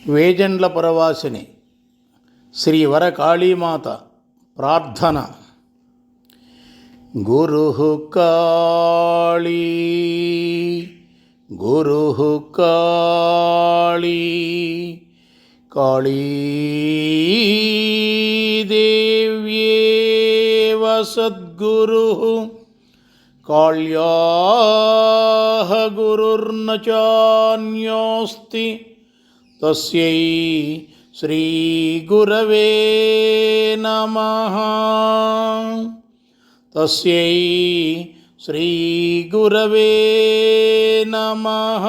వేజండ్ల పురవాసిని శ్రీ వరకాళీమాత ప్రార్థన. గురుః కాళీ గురుః కాళీ కాళీ దేవ్యేవ సద్గురుః కాళ్యాః గురుర్న చాన్యోస్తి తస్యై శ్రీ గురవే నమః. తస్యై శ్రీ గురవే నమః.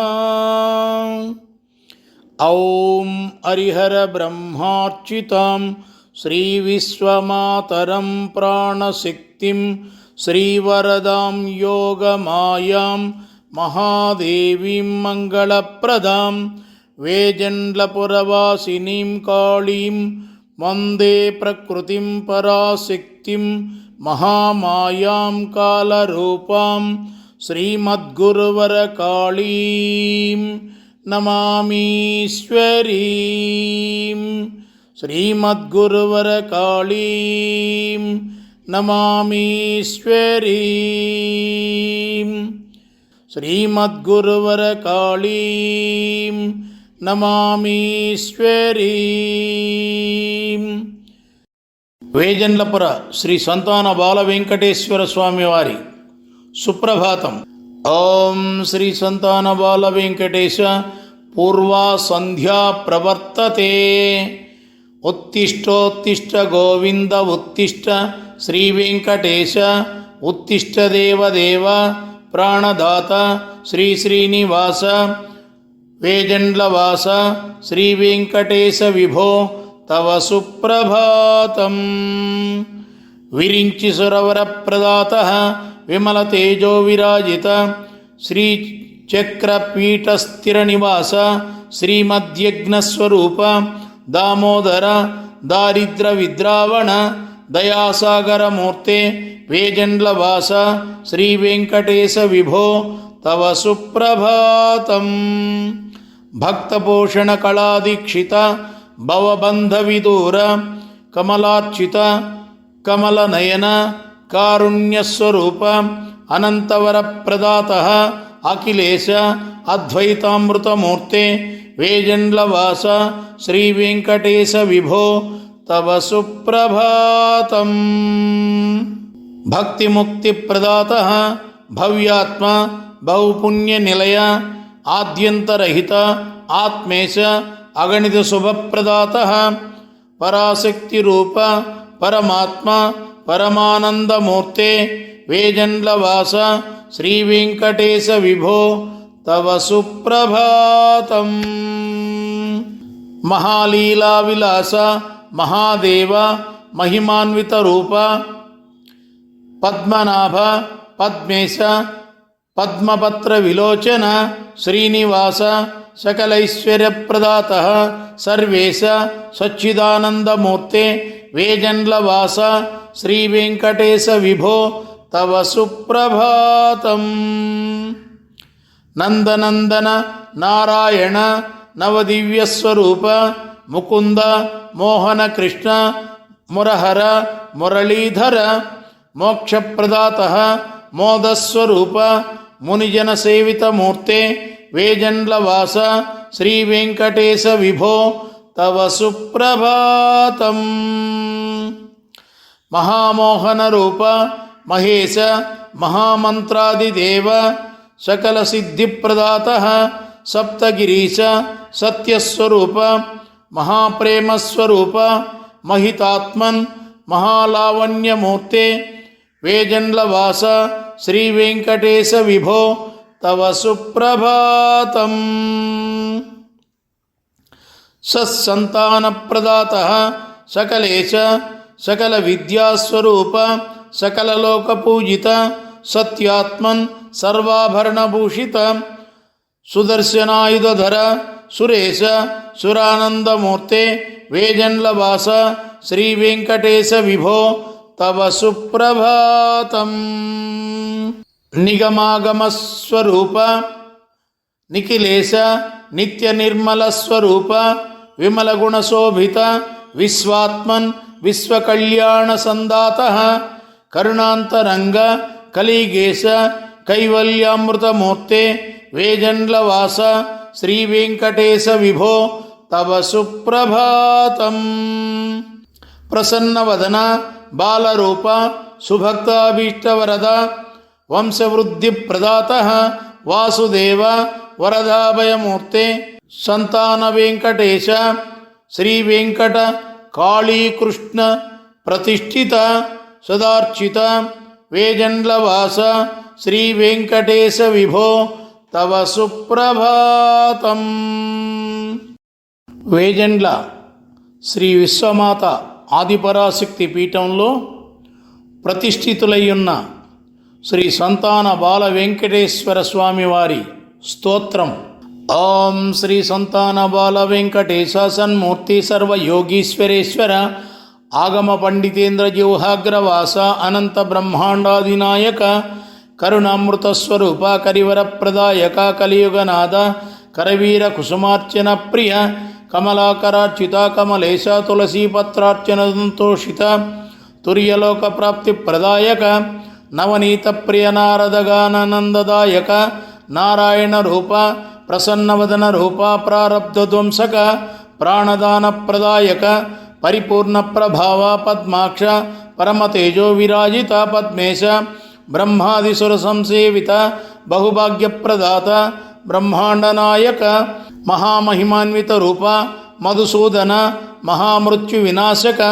ఔం హరిహర బ్రహ్మార్చితాం శ్రీ విశ్వమాతరం ప్రాణశక్తిం శ్రీవరదాం యోగమాయాం మహాదేవీం మంగళప్రదాం వేజండ్లపురవాసినీం కాళీం వందే ప్రకృతిం పరాశక్తిం మహామాయాం కాలరూపాం శ్రీమద్గురువరకాళీం నమామీశ్వరీం. శ్రీమద్గురువరకాళీం నమామీశ్వరీం. శ్రీమద్గురువరకాళీం నమామీశ్వరీం. వేజండ్లపుర శ్రీ సంతాన బాల వెంకటేశ్వర స్వామి వారి సుప్రభాతం. ఓం శ్రీ సంతాన బాల వెంకటేశ పూర్వా సంధ్యా ప్రవర్తతే. ఉత్తిష్టోత్తిష్ట గోవింద ఉత్తిష్ట శ్రీ వెంకటేశ ఉత్తిష్ట దేవదేవ ప్రాణదాత శ్రీ శ్రీనివాస వేజండ్లవాస శ్రీ వెంకటేశ విభో తవ సుప్రభాతం. విరించి సురవర ప్రదాత విమల తేజో విరాజిత శ్రీ చక్రపీఠ స్థిర నివాస శ్రీమద్యజ్ఞస్వరూప దామోదర దారిద్ర విద్రావణ దయాసాగర మూర్తే వేజండ్లవాస శ్రీ వెంకటేశ విభో తవ సుప్రభాతం. భక్తపోషణ కళాదీక్షిత భవబంధ విదూర కమలార్చిత కమలనయన కారుణ్యస్వరూప అనంతవర ప్రదాత అఖిలేశ అద్వైతామృతమూర్తే వేజండ్లవాస శ్రీ వెంకటేశ విభో తవ సుప్రభాతం. భక్తిముక్తి ప్రదాత భవ్యాత్మ బహుపుణ్య నిలయ ఆద్యంతరహిత ఆత్మేశ అగణిత శుభప్రదాత పరాశక్తి రూప పరమాత్మ పరమానందమూర్తే వేజండ్లవాస శ్రీ వెంకటేశ విభో తవ సుప్రభాతం. మహాలీలా విలాస మహాదేవ మహిమాన్విత రూప పద్మనాభ పద్మేశ పద్మపత్ర విలోచన శ్రీనివాస సకలైశ్వర్యప్రదాత సర్వేశ సచ్చిదానందమూర్తే వేజండ్లవాస శ్రీ వెంకటేశ విభో తవ సుప్రభాతం. నందనందన నారాయణ నవదివ్యస్వరూప ముకుంద మోహన కృష్ణ మురహర మురళీధర మోక్షప్రదాత మోదస్వరూప మునిజన సేవితమూర్తే వేజండ్లవాస శ్రీ వెంకటేశ విభో తవ సుప్రభాతం. మహామోహన రూప మహేశ మహామంత్రాదిదేవ సకల సిద్ధిప్రదాత సప్తగిరీశ సత్యస్వరూప మహాప్రేమస్వరూప మహితాత్మన్ మహాలావణ్యమూర్తే వేజండ్లవాస శ్రీ వెంకటేశ విభో తవ సుప్రభాతం. సత్సంతానప్రదాత సకలేశ సకల విద్యాస్వరూప సకల లోకపూజిత సత్యాత్మన్ సర్వాభరణభూషిత సుదర్శనాయుధర సురేశ సురానందమూర్తే వేజండ్లవాస శ్రీ వెంకటేశ విభో తవ సుప్రభాతం. నిగమాగమస్వరూప నిఖిలేశ నిత్య నిర్మల స్వరూప విమలగుణశోభిత విశ్వాత్మన్ విశ్వకళ్యాణసందాతః కరుణాంతరంగ కలిగేశ కైవల్యామృతమూర్తే వేజండ్లవాస శ్రీవేంకటేశ విభో తవ సుప్రభాతం. ప్రసన్నవదన బాలరూప సుభక్తాభీష్టవరద వంశవృద్ధిప్రదాతః వాసుదేవ వరదాభయమూర్తే సంతాన వెంకటేశ శ్రీవేంకట కాళీకృష్ణ ప్రతిష్ఠిత సదార్చిత వేజండ్లవాస శ్రీవేంకటేశ విభో తవ సుప్రభాతం. వేజండ్ల శ్రీ విశ్వమాత ఆదిపరాశక్తి పీఠంలో ప్రతిష్ఠితులయ్యున్న శ్రీ సంతాన బాల వెంకటేశ్వర స్వామి వారి స్తోత్రం. ఓం శ్రీ సంతాన బాల వెంకటేశ సన్మూర్తి సర్వయోగీశ్వరేశ్వర ఆగమ పండితేంద్ర జిహ్వాగ్రవాస అనంత బ్రహ్మాండాధినాయక కరుణామృత స్వరూప కరివర ప్రదాయక కలియుగనాథ కరవీర కుసుమార్చన ప్రియ కమలాకరార్చిత కమలేశ తులసీపత్రార్చన సంతోషిత తుర్యలోక ప్రాప్తి ప్రదాయక నవనీత ప్రియ నారదగానందదాయక నారాయణ రూప ప్రసన్నవదన రూప ప్రారబ్ధ ధ్వంసక ప్రాణదాన ప్రదాయక పరిపూర్ణ ప్రభావ పద్మాక్ష పరమతేజో విరాజిత పద్మేశ బ్రహ్మాదిసుర సంసేవిత బహుభాగ్యప్రదాత బ్రహ్మాండనాయక మహామహిమాన్విత రూప మధుసూదన మహామృత్యు వినాశక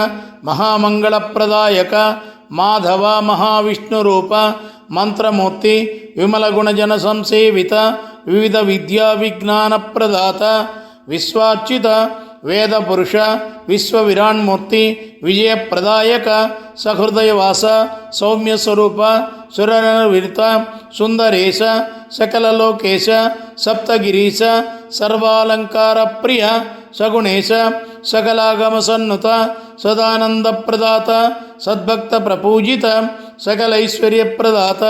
మహామంగళప్రదాయక మాధవ మహావిష్ణురూప మంత్రమూర్తి విమలగుణజన సంసేవిత వివిధ విద్యా విజ్ఞాన ప్రదాత విశ్వార్చిత వేద పురుష విశ్వవిరాన్మూర్తి విజయప్రదాయక సహృదయవాస సౌమ్యస్వరూప సురవిరిత సుందరేశ సకలలోకేశ సప్తగిరీశ సర్వాలంకార ప్రియ సగుణేశ సకలాగమసన్నుత సదానందప్రదాత సద్భక్త ప్రపూజిత సకలైశ్వర్యప్రదాత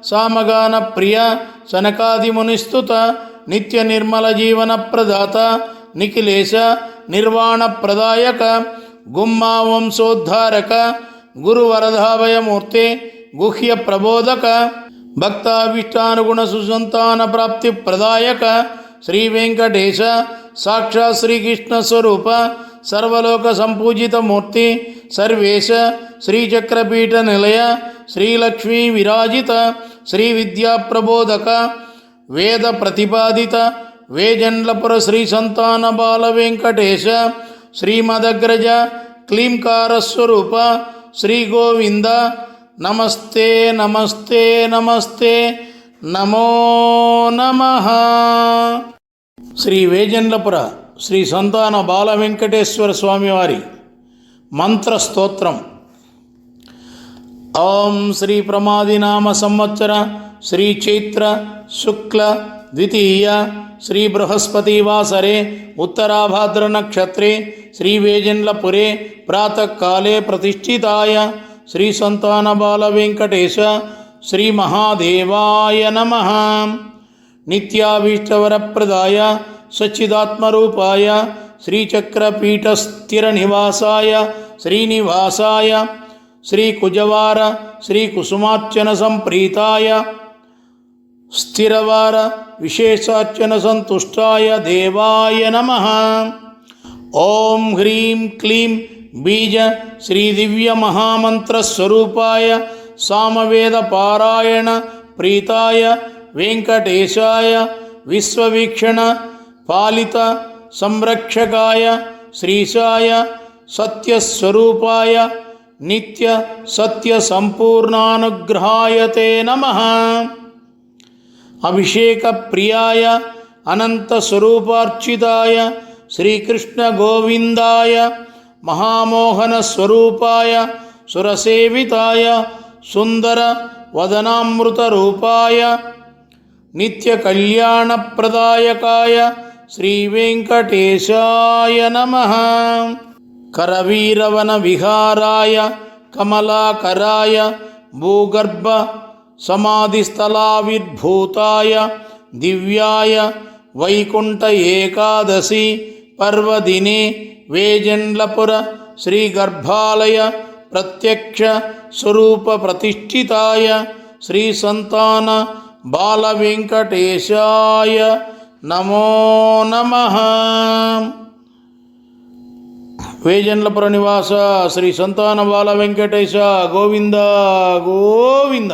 సామగాన ప్రియ సనకాదిమునిస్తుత నిత్య నిర్మల జీవన ప్రదాత నిఖిలేశ నిర్వాణ ప్రదాయక గుమ్మా వంశోద్ధారక గురువరదాభయమూర్తి గుహ్య ప్రబోధక భక్తాభిష్టానుగుణ సుసంతాన ప్రాప్తి ప్రదాయక శ్రీ వెంకటేశ సాక్షాత్ శ్రీకృష్ణ స్వరూప సర్వలోక సంపూజిత మూర్తి సర్వేశ శ్రీచక్రపీఠ నిలయ శ్రీలక్ష్మీ విరాజిత శ్రీ విద్యా ప్రబోధక వేద ప్రతిపాదిత వేజండ్లపుర శ్రీ సంతాన బాల వెంకటేశ శ్రీమదగ్రజ క్లీంకార స్వరూప శ్రీ గోవింద నమస్తే నమస్తే నమస్తే నమో నమః. శ్రీ వేజండ్లపుర శ్రీ సంతాన బాల వెంకటేశ్వర స్వామివారి మంత్రస్తోత్రం. ఓం శ్రీ ప్రమాదినామ సంవత్సర శ్రీ చైత్ర శుక్ల ద్వితీయ శ్రీ బృహస్పతి వాసరే ఉత్తరాభాద్ర నక్షత్రే శ్రీ వేజండ్లపురే ప్రాతకాలే ప్రతిష్ఠితాయ శ్రీ సంతాన బాల వెంకటేశ శ్రీ మహాదేవాయ నమః. నిత్యాభీష్టవరప్రదాయ సచ్చిదాత్మరూపాయ శ్రీచక్రపీఠస్థిరనివాసాయ శ్రీనివాసాయ శ్రీకుజవార శ్రీకుసుమార్చన సంప్రీతాయ స్థిరవార విశేషార్చన సంతుష్టాయ దేవాయ నమః. ఓం హ్రీం క్లీం బీజ శ్రీ దివ్య మహామంత్రస్వరూపాయ సామవేద పారాయణ ప్రీతాయ వెంకటేశాయ విశ్వవీక్షణ పాలిత సంరక్షకాయ శ్రీశాయ సత్యస్వరూపాయ నిత్య సత్య సంపూర్ణానుగ్రహాయ తే నమః. అభిషేక ప్రియాయ అనంత స్వరూపార్చితాయ శ్రీకృష్ణ గోవిందాయ మహామోహన స్వరూపాయ సురసేవితాయ సుందర వదనామృత రూపాయ నిత్య కళ్యాణ ప్రదాయకాయ శ్రీ వెంకటేశాయ నమః. కరవీరవన విహారాయ కమలాకరాయ భూగర్భ సమాధిస్థలావిర్భూతాయ దివ్యాయ వైకుంఠ ఏకాదశి పర్వదినే వేజెండ్లపుర శ్రీ గర్భాలయ ప్రత్యక్ష స్వరూప ప్రతిష్ఠితాయ శ్రీ సంతాన బాల వెంకటేశాయ నమో నమః. వేజెండ్లపుర నివాస శ్రీ సంతాన బాల వెంకటేశ గోవింద గోవింద.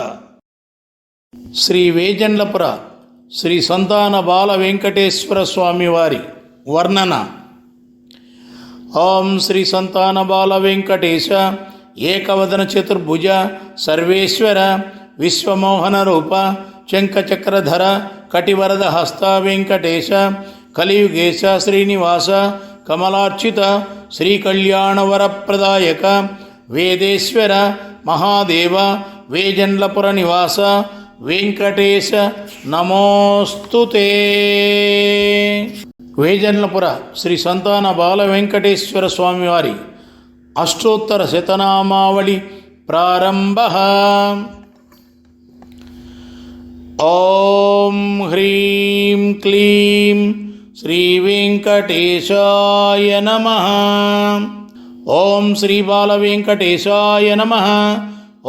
శ్రీ వేజెండ్లపుర శ్రీ సంతాన బాల వెంకటేశ్వర స్వామి వారి వర్ణన. ఓం శ్రీ సంతాన బాల వెంకటేశ ఏకవదన చతుర్భుజ సర్వేశ్వర విశ్వమోహన రూప శంఖచక్రధర కటివరద హస్త వెంకటేశ కలియుగేశ శ్రీనివాస కమలార్చిత శ్రీకళ్యాణవరప్రదాయక వేదేశ్వర మహాదేవ వేజెండ్లపుర నివాస వెంకటేశ నమోస్తుతే. వేజెండ్లపుర శ్రీ సంతాన బాల వెంకటేశ్వర స్వామివారి అష్టోత్తర శతనామావళి ప్రారంభ. ఓం హ్రీం క్లీం శ్రీ వెంకటేశాయ నమః. ఓం శ్రీ బాల వెంకటేశాయ నమః.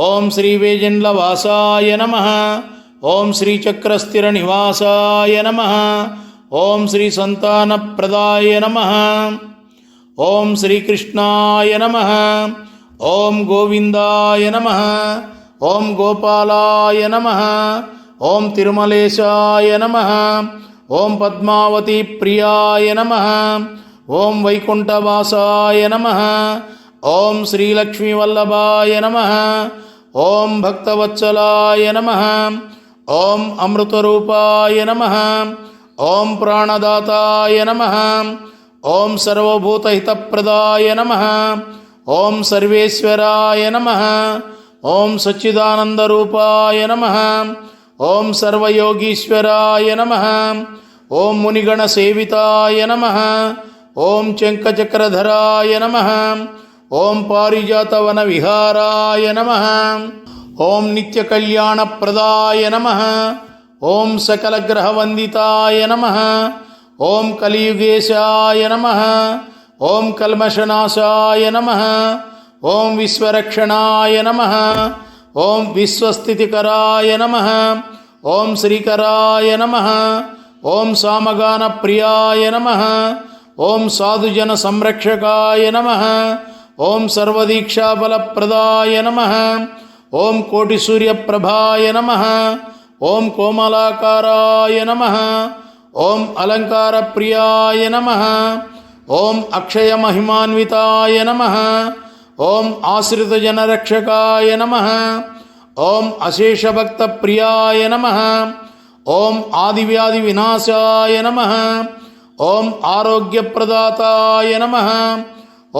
ఓం శ్రీ వేజెండ్లవాసాయ నమః. ఓం శ్రీ చక్రస్థిర నివాసాయ నమః. ఓం శ్రీ సంతానప్రదాయ నమః. ఓం శ్రీకృష్ణాయ నమః. ఓం గోవిందాయ నమః. ఓం గోపాలాయ నమః. ఓం తిరుమలేశాయ నమః. ఓం పద్మావతి ప్రియాయ నమః. ఓం వైకుంఠవాసాయ నమః. ఓం శ్రీలక్ష్మీవల్లభాయ నమః. ఓం భక్తవత్సలాయ నమః. ఓం అమృతరూపాయ నమః. ఓం ప్రాణదాతాయ నమః. ఓం సర్వభూతహితప్రదాయ నమః. ఓం సర్వేశ్వరాయ నమః. ఓం సచ్చిదానందరూపాయ నమః. ఓం సర్వయోగీశ్వరాయ నమః. ఓం మునిగణసేవితాయ నమః. ఓం శంఖచక్రధరాయ నమః. ఓం పారిజాతవన విహారాయ నమః. ఓం నిత్యకళ్యాణప్రదాయ నమః. ఓం సకలగ్రహవందితాయ నమః. ఓం కలియుగేశాయ నమః. ఓం కల్మషనాశాయ నమః. ఓం విశ్వరక్షణాయ నమః. ఓం విశ్వస్థితికరాయ నమః. ఓం శ్రీకరాయ నమః. ఓం సామగాన ప్రియాయ నమః. ఓం సాధుజన సంరక్షకాయ నమః. ఓం సర్వదీక్షాఫలప్రదాయ నమః. ఓం కోటిసూర్యప్రభాయ నమః. ఓం కోమలాకారాయ నమః. ఓం అలంకారప్రియాయ నమః. ఓం అక్షయమహిమాన్వితాయ నమః. ఓం ఆశ్రితజనరక్షకాయ నమః. ఓం అశేషభక్తప్రియాయ నమః. ఓం ఆదివ్యాధి వినాశాయ నమః. ఓం ఆరోగ్యప్రదాతాయ నమః.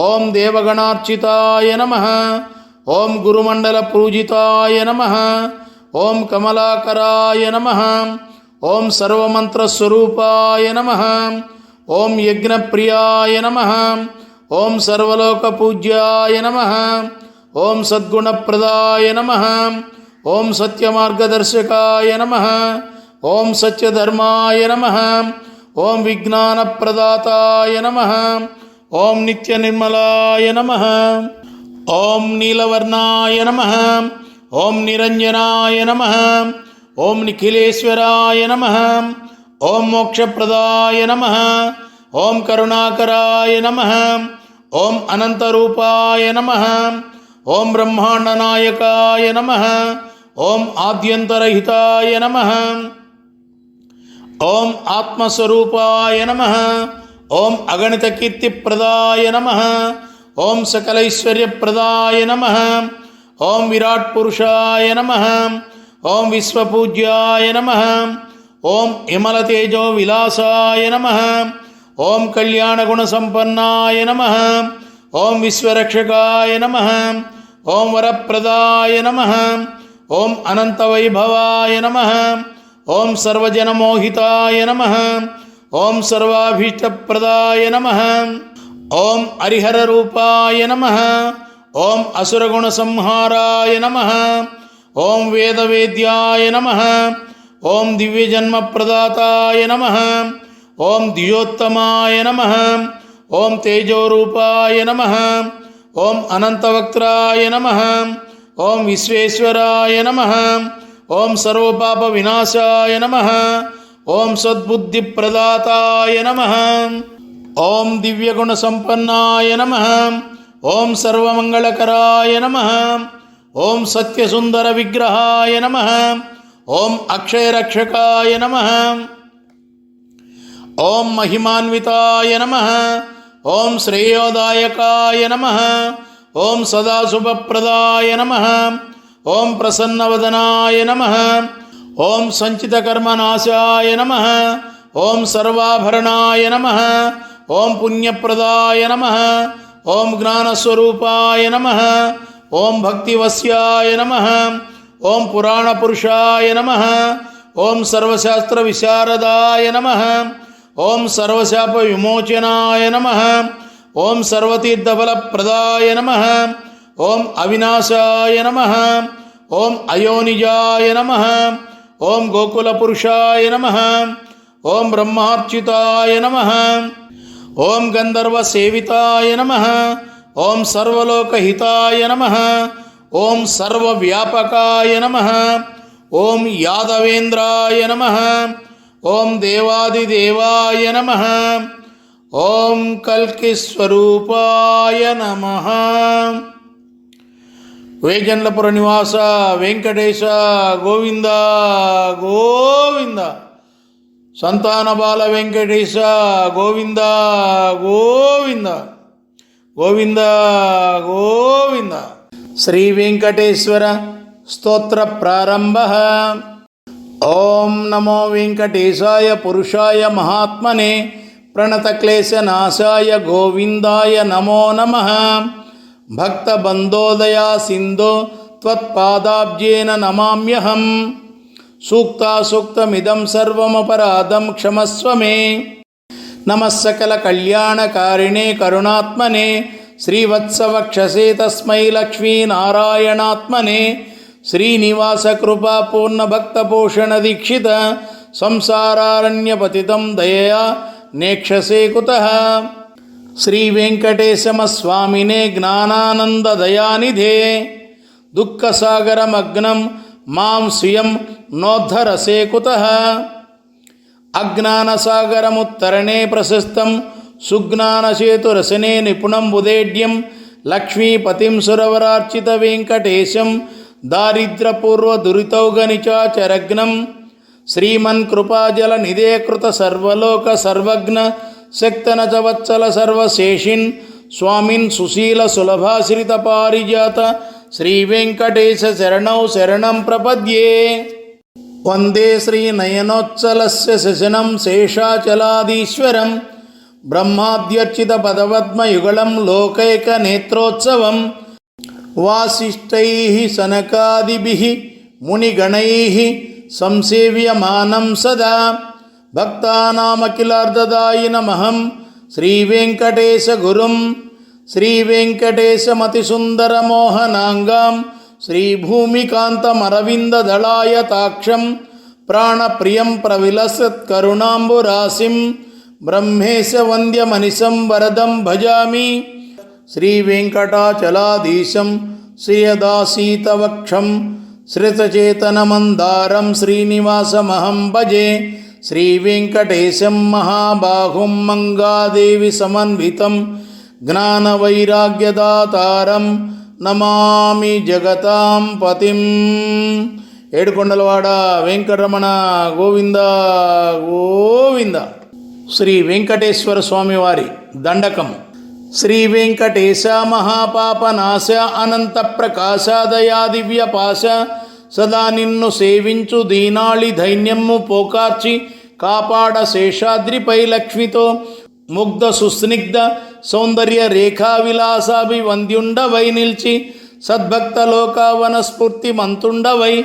ఓం దేవగణార్చితాయ నమః. ఓం గురుమండల పూజితాయ నమః. ఓం కమలాకరాయ నమః. ఓం సర్వమంత్రస్వరూపాయ నమః. ఓం యజ్ఞప్రియాయ నమః. ఓం సర్వలోకపూజ్యాయ నమః. ఓం సద్గుణప్రదాయ నమః. ఓం సత్యమార్గదర్శకాయ నమః. ఓం సత్యధర్మాయ నమః. ఓం విజ్ఞానప్రదాతాయ నమః. ఓం నిత్యనిర్మలాయ నమః. ఓం నీలవర్ణాయ నమః. ఓం నిరంజనాయ నమః. ఓం నిఖిలేశ్వరాయ నమః. ఓం మోక్షప్రదాయ నమః. ఓం కరుణాకరాయ నమః. ఓం అనంతరూపాయ నమః. ఓం బ్రహ్మాండనాయకాయ నమః. ఓం ఆద్యంతరహితాయ నమః. ఓం ఆత్మస్వరూపాయ నమః. ఓం అగణిత కీర్తిప్రదాయ నమః. ఓం సకలైశ్వర్యప్రదాయ నమః. ఓం విరాట్ పురుషాయ నమః. ఓం విశ్వపూజ్యాయ నమః. ఓం విమలతేజో విలాసాయ నమః. ఓం కళ్యాణగుణసంపన్నాయ నమః. ఓం విశ్వరక్షకాయ నమః. ఓం వరప్రదాయ నమః. ఓం అనంతవైభవాయ నమః. ఓం సర్వజనమోహితాయ నమః. ఓం సర్వాభీష్టప్రదాయ నమః. ఓం హరిహరరూపాయ నమః. ఓం అసురగుణసంహారాయ నమః. ఓం వేదవేద్యాయ నమః. ఓం దివ్యజన్మప్రదాతాయ నమః. ఓం ద్విజోత్తమాయ నమః. ఓం తేజోరూపాయ నమః. ఓం అనంతవక్త్రాయ నమః. ఓం విశ్వేశ్వరాయ నమః. ఓం సర్వపాప వినాశాయ నమః. ఓం సద్బుద్ధిప్రదాతాయ నమః. ఓం దివ్యగుణసంపన్నాయ నమః. ఓం సర్వమంగళకరాయ నమః. ఓం సత్యసుందర విగ్రహాయ నమః. ఓం అక్షయరక్షకాయ నమః. ఓం మహిమాన్వితాయ నమః. ఓం శ్రేయోదాయకాయ నమః. ఓం సదాశుభప్రదాయ నమః. ఓం ప్రసన్నవదనాయ నమః. ఓం సంచితకర్మనాశాయ నమః. ఓం సర్వాభరణాయ నమః. ఓం పుణ్యప్రదాయ నమః. ఓం జ్ఞానస్వరూపాయ నమః. ఓం భక్తివశ్యాయ నమః. ఓం పురాణపురుషాయ నమః. ఓం సర్వశాస్త్ర విశారదాయ నమః. ఓం సర్వశాప విమోచనాయ నమః. ఓం సర్వతీర్థఫలప్రదాయ నమః. ఓం అవినాశాయ నమః. ఓం అయోనిజాయ నమః. ఓం గోకులపురుషాయ నమః. ఓం బ్రహ్మార్చితాయ నమః. ఓం గంధర్వసేవితాయ నమః. ఓం సర్వలోకహితాయ నమః. ఓం సర్వవ్యాపకాయ నమః. ఓం యాదవేంద్రాయ నమః. ఓం దేవాదిదేవాయ నమః. ఓం కల్కిస్వరూపాయ నమః. వేజన్లపుర నివాస వెంకటేశ గోవింద గోవింద. సంతాన బాల వెంకటేశ గోవింద గోవింద గోవింద గోవింద. శ్రీ వెంకటేశ్వర స్తోత్ర ప్రారంభ. ఓం నమో వెంకటేశాయ పురుషాయ మహాత్మనే ప్రణతక్లేశనాశాయ గోవిందాయ నమో నమః. భక్తబంధోదయా సింధో త్వత్పాదాబ్జేన నమామ్యహం. సూక్తాసూక్తమిదం సర్వమపరాధం క్షమస్వ మే. నమః సకల కళ్యాణకారిణే కరుణాత్మనే శ్రీవత్సవక్షసే తస్మై లక్ష్మీనారాయణాత్మనే. శ్రీనివాసకృపా పూర్ణభక్తపోషణ దీక్షిత సంసారారణ్యపతితం దయయా నేక్షసే కుతః. శ్రీవేంకటేశమస్వామినే జ్ఞానానందదయానిధే. దుఃఖసాగరమగ్నం మాం స్వయం నోద్ధరసే కుతః. అజ్ఞానసాగరముత్తరణే ప్రశస్తం సుజ్ఞానసేతురసనే నిపుణం ఉదేడ్యం. లక్ష్మీపతిం సురవరార్చిత వెంకటేశం దారిద్ర్యపూర్వదురితౌగనిచాచరగ్నం. శ్రీమన్కృపాజల నిధేకృత సర్వలోక సర్వజ్ఞ శక్తన చ వత్సల సర్వశేషిన్ స్వామిన్ సుశీల సులభాశ్రిత పారిజాత శ్రీవేంకటేశ శరణౌ శరణం ప్రపద్యే. వందే శ్రీనయనోత్సలస్య శశనం శేషాచలాదీశ్వరం బ్రహ్మాద్యర్చిత పదపద్మయుగళం లోకైక నేత్రోత్సవం. వాసిష్ఠైః సనకాదిభిః మునిగణైః సంసేవ్యమానం సదా భక్తానామఖిలార్ధదాయినమహం శ్రీవేంకటేశగురుం. శ్రీవేంకటేశమతిసుందరమోహనాంగాం శ్రీభూమికాంతమరవిందదళాయతాక్షం ప్రాణప్రియం ప్రవిలసత్కరుణాంబురాశిం బ్రహ్మేశవంద్యమనిశం వరదం భజామి. శ్రీవేంకటాచలాధీశం శ్రియదాసీతవక్షం శ్రితచేతనమందారం శ్రీనివాసమహం భజే. శ్రీవేంకటేశం మహాబాహుం మంగాదేవి సమన్వితం జ్ఞానవైరాగ్యదాతారం నమామి జగతాం పతిం. ఏడుకొండలవాడ వెంకటరమణ గోవింద గోవింద. శ్రీ వెంకటేశ్వర స్వామివారి దండకం. శ్రీ వెంకటేశ మహాపాపనాశ అనంత ప్రకాశాదయా దివ్యపాశ సదా నిన్ను సేవించు దీనాళి ధైన్యము పోకార్చి కాపాడ శేషాద్రిపై లక్ష్మితో ముగ్ధ సుస్నిగ్ధ సౌందర్య రేఖా విలాసాభివంద్యుండవై నిల్చి సద్భక్తలోక వనస్ఫూర్తి మంతుండవై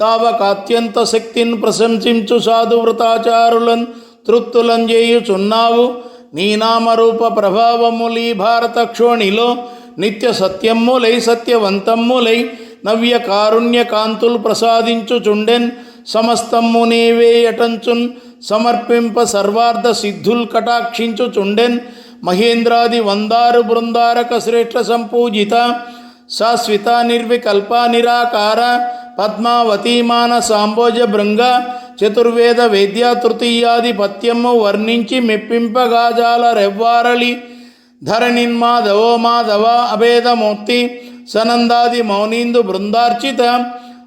తావకాత్యంత శక్తిని ప్రశంసించు సాధువృతాచారులను తృప్తులం చేయుచున్నావు. నీ నామరూప ప్రభావములీ భారత క్షోణిలో నిత్య సత్యమ్ములై సత్యవంతమ్ములై నవ్య కారుణ్య కాంతులు ప్రసాదించుచుండెన్. సమస్తమ్ము నీవే యటంచున్ సమర్పింప సర్వార్థ సిద్ధుల్ కటాక్షించుచుండెన్. మహేంద్రాది వందారు బృందారక శ్రేష్ఠ సంపూజిత శాశ్వత నిర్వికల్ప నిరాకార పద్మావతీ మానసాంబోజ భృంగ చతుర్వేద వేద్య తృతీయాధిపత్యము వర్ణించి మెప్పింపగాజాల రెవ్వారలి ధరణిన్మాధవో మాధవ అభేదమూర్తి సనందాది మౌనీందు బృందార్చిత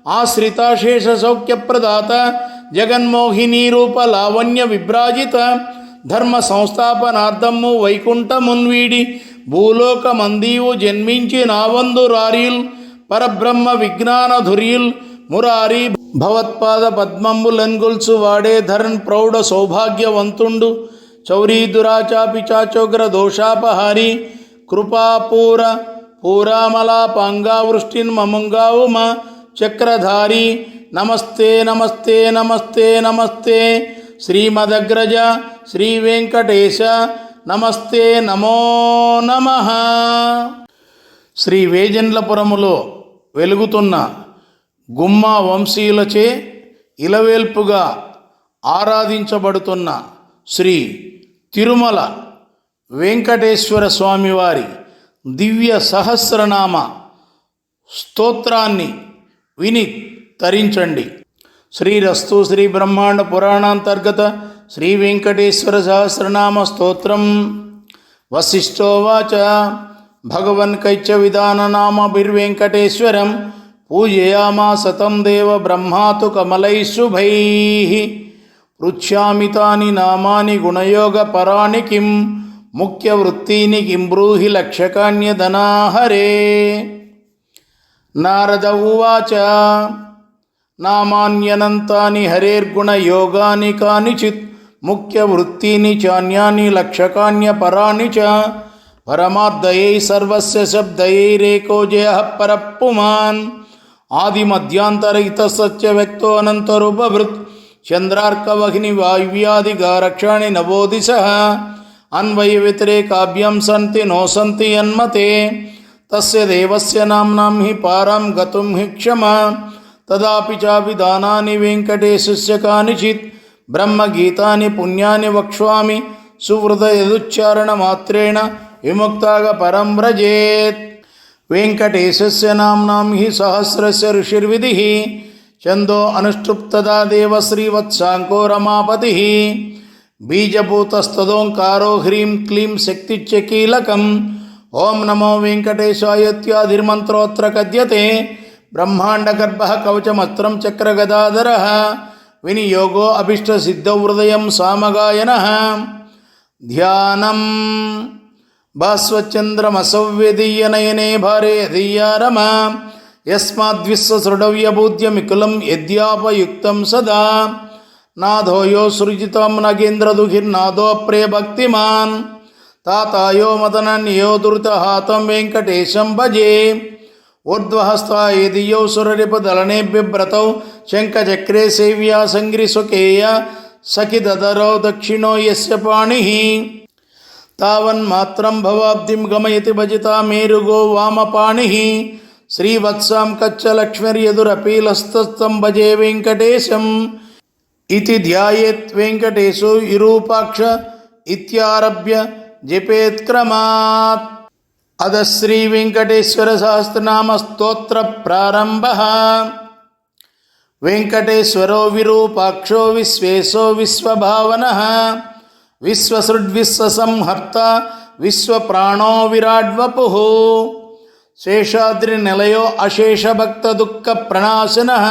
ఆశ్రితాశేష సౌఖ్యప్రదాత జగన్మోహినీ రూప లావణ్య విభ్రాజిత ధర్మ సంస్థాపనార్థము వైకుంఠమున్వీడి భూలోక మందీవు జన్మించి నావందురారియుల్ పరబ్రహ్మ విజ్ఞాన ధుర్యుల్ మురారి భవత్పాద పద్మంబులన్గొల్సు వాడే ధరణ్ ప్రౌఢ సౌభాగ్యవంతుండు చౌరీ దురాచాపి చాచోగ్ర దోషాపహారి కృపాపూర పూరామలాపాంగావృష్టిన్ మమంగావుమ చక్రధారి నమస్తే నమస్తే నమస్తే నమస్తే శ్రీమదగ్రజ శ్రీ వెంకటేశ నమస్తే నమో నమః. శ్రీ వేజెండ్లపురములో వెలుగుతున్న గుమ్మ వంశీయులచే ఇలవేల్పుగా ఆరాధించబడుతున్న శ్రీ తిరుమల వెంకటేశ్వర స్వామివారి దివ్య సహస్రనామ స్తోత్రాన్ని విని తరించండి. శ్రీరస్తు శ్రీ బ్రహ్మాండ పురాణాంతర్గత శ్రీ వెంకటేశ్వర సహస్రనామ స్తోత్రం. వశిష్ఠోవాచ భగవన్ కైత్య విధాననామభిర్వేంకటేశ్వరం పూజయామాస తం దేవ బ్రహ్మాతు కమలైః శుభైః. పృచ్ఛామి తాని నామాని గుణయోగ పరాణి కిం ముఖ్యవృత్తీని కిం బ్రూహి లక్షకాన్యధనా హరే. నారద ఉవాచ నామాన్యనంతాని హరేర్గుణయోగాని కానిచిత్ ముఖ్యవృత్తీని చాన్యాని లక్షకాన్యపరాణి చ. పరమార్థయై సర్వస్య శబ్దయైరేకో జయః పరప్పుమాన్. ఆదిమధ్యాంతరహిత సత్య వ్యక్తో అనంతరూపభృత్ చంద్రార్కవహిని వాయువ్యాదిగా రక్షాణి నవోదిశః. అన్వయ వ్యతిరేకాభ్యాం సంతి నో సంతి యన్మతే. తస్య దేవస్య నామ్నాం హి పారం గతుం హి క్షమా. తదాపి చాభిధానాని వెంకటేశస్య కానిచిత్ బ్రహ్మగీతాని పుణ్యాని వక్ష్వామి. సుహృదయదుచ్చారణమాత్రేణ విముక్తాగ పరం వ్రజేత్. వెంకటేశస్య నామ్నాం హి సహస్రస్య ఋషిర్విధిః. ఛందో అనుష్ఠుప్తదా దేవ శ్రీవత్సాంకో రమాపతిః. బీజభూతస్తదోంకారో హ్రీం క్లీం శక్తిశ్చ కీలకం. ఓం నమో వెంకటేశాయత్యాదిర్మంత్రోత్ర కద్యతే. బ్రహ్మాండగర్భః కవచమస్త్రం చక్రగదాధరః. వినియోగో అభీష్టసిద్ధౌ హృదయం సామగాయనః. ధ్యానం భాస్వచంద్రమసవ్యదీయనయనే భారే ధీయారమ. యస్మాద్విశ్వసృఢవ్యబూద్యమికులం యద్యాపయుక్తం సదా. నాథోయో సృజితం నగేంద్రదుహిర్నాదోప్రే భక్తిమాన్. తాతాయో మదనన్యో దురితహాతం వెంకటేశం భజే. ఊర్ధ్వహస్తాయ దియౌ సురరిపుదలనే బిభ్రతౌ శంఖచక్రే సేవ్యా సంగ్రిస్వకేయ. సఖిదదరౌ దక్షిణో యస్య పాణిః. తావన్మాత్రం భవాబ్ధిం గమయతి భజితా మేరుగో వామపాణిః. శ్రీవత్సాం కచ్చలక్ష్మిర్యదురపీలస్తస్తం భజే వెంకటేశం. ఇతి ధ్యాయేత్ వెంకటేశో విరూపాక్ష ఇత్యారభ్య జపేత్క్రమాత్. అద శ్రీ వెంకటేశ్వర సహస్రనామ స్తోత్ర ప్రారంభ. వెంకటేశ్వరో విరూపాక్షో విశ్వేశో విశ్వభావనః. విశ్వసృడ్విశ్వసంహర్త విశ్వప్రాణో విరాడ్వపుః. శేషాద్రినిలయో అశేషభక్త దుఃఖ ప్రణాశనః.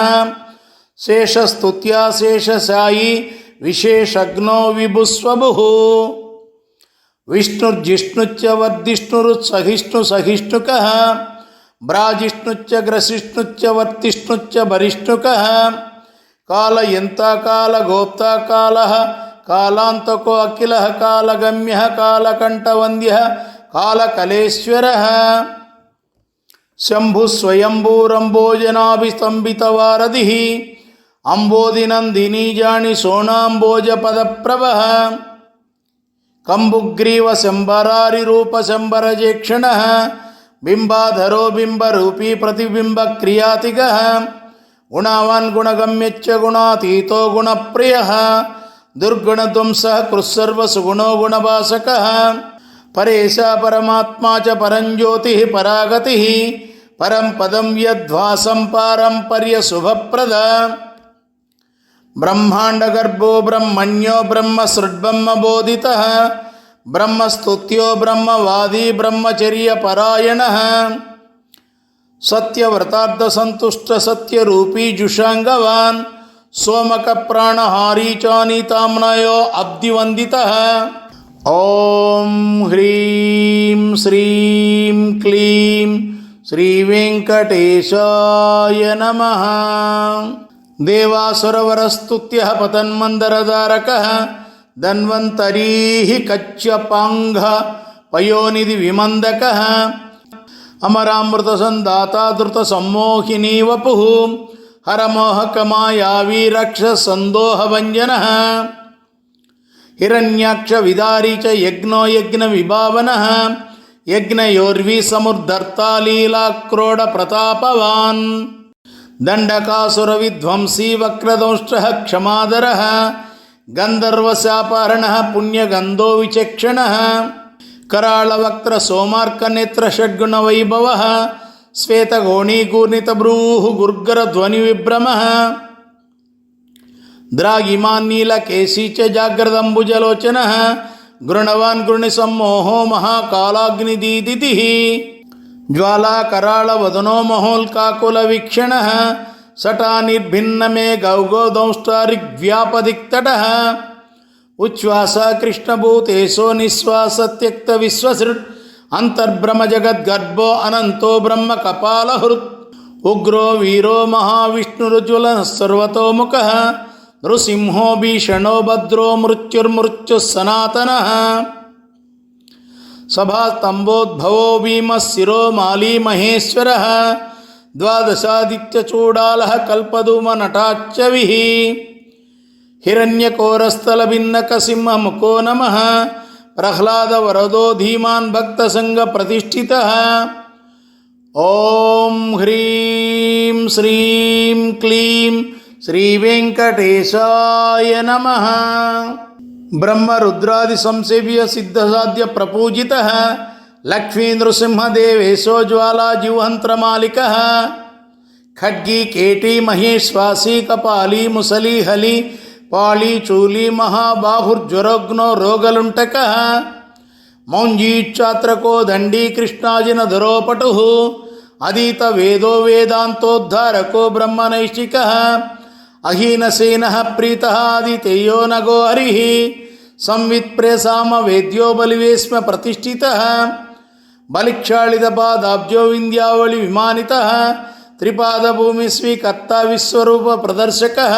శేషస్తుత్యా శేషసాయి విశేషజ్ఞో విభుస్వభుః. విష్ణుర్జిష్ణుశ్చ వర్ధిష్ణురుత్సహిష్ణు సహిష్ణుకః. భ్రాజిష్ణుశ్చ గ్రసిష్ణుశ్చ వర్తిష్ణుశ్చ భరిష్ణుకః. కాలయంతాకాలగోప్తా కాలః కాలాంతకో అఖిలః కాలగమ్యః కాలకంఠవంద్యః కాలకలేశ్వరః. శంభుస్వయంభూరంభోజనాభిస్తంభితవారధిః. అంబోధినందినీ జాని సోనాంబోజపదప్రభః. కంబుగ్రీవ శంబరారి రూప శంబరజేక్షణః. బింబాధరో బింబరూపీ ప్రతిబింబ క్రియాతిగః. గుణవాన్ గుణగమ్యచ్చ గుణాతీతో గుణప్రియః. దుర్గుణధ్వంసః కృస్సర్వసుగుణో గుణభాసకః. परेश परमात्मा च परंज्योति परागति परम पदम यद्वासं पारंपर्य शुभप्रद ब्रह्मांड गर्भो ब्रह्मण्यो ब्रह्म सृड्ब्रह्म बोधितः ब्रह्मस्तुत्यो ब्रह्मवादी ब्रह्मचर्य परायणः सत्यव्रतार्थ संतुष्ट सत्यरूपी जुषांगवान् सोमक प्राणहारी चानीताम्नयो अब्धिवंदितः ओम ह्रीं श्रीं क्लीं श्री वेंकटेशाय नमः। देवासुरवरस्तुत्यः पतन्मन्दरधारकः धन्वन्तरीः कच्छपाङ्घः पयोनिधि विमन्दकः अमरामृतसन्दाता धृतसम्मोहिनी वपुः हरमोहकमायावी रक्षसन्दोहभञ्जनः हिरण्याक्ष विदारी च यज्ञो यज्ञ विभावनः यज्ञयोर्वी समुद्धर्ता लीलाक्रोड प्रतापवान् दंडकासुर विध्वंसी वक्रदंष्टः क्षमादरः गंधर्वशापहरणः पुण्यगंधो विचक्षणः कराळवक्त्र सोमार्कनेत्र षड्गुण वैभवः श्वेतगोणीगूर्णितभ्रूः गुर्गरध्वनिविभ्रमः द्रागिमान् नीलकेशी च जाग्रदम्बुजलोचनः गृणवान् गृणिसम्मोहो महाकालाग्निदीदितिः ज्वालाकराळवदनो महोल्काकुलवीक्षणः सटानिर्भिन्नमे गौगोदंष्टारिग्व्यापदिक्तटः उच्छ्वास कृष्णभूतेशो निःश्वासत्यक्तविश्वसृट् अंतर्ब्रह्मजगद्गर्भो अनंतो ब्रह्म कपालहृत् उग्रो वीरो महाविष्णुरुज्ज्वलः सर्वतोमुखः नृसिंहो भीषणो भद्रो मृत्युर्मृत्युः सनातनः सभास्तंभोद्भवो भीमः शिरो माली महेश्वरः द्वादशादित्यचूडालः कल्पद्रुमनटाच्चविः हिरण्यकोरस्थलभिन्नकसिंहमुखो नमः प्रह्लादवरदो धीमान् भक्तसङ्गप्रतिष्ठितः ॐ ह्रीं श्रीं क्लीं श्रीवेङ्कटेशाय नमः। ब्रह्मरुद्रादिसंसेव्य सिद्धसाध्य प्रपूजितः लक्ष्मी नृसिंहदेवेशो ज्वालाजिह्वन्त्रमालिकः खड्गी केटी महेश्वासी कपाली मुसली हली पाली चूली महाबाहुर्ज्वरोग्नो रोगलुण्टकः मौञ्जीच्छात्रको दंडी कृष्णाजिनधरोपटुः अधीत वेदो वेदान्तोद्धारको ब्रह्मनैष्ठिकः अहीनसेनः प्रीतः आदितेयो नगो हरिः संवित्प्रेसाम वेद्यो बलिवेस्म प्रतिष्ठितः बलिक्षालितपादाब्जो विन्द्यावळि विमानितः त्रिपादभूमि स्वीकर्ता विश्वरूप प्रदर्शकः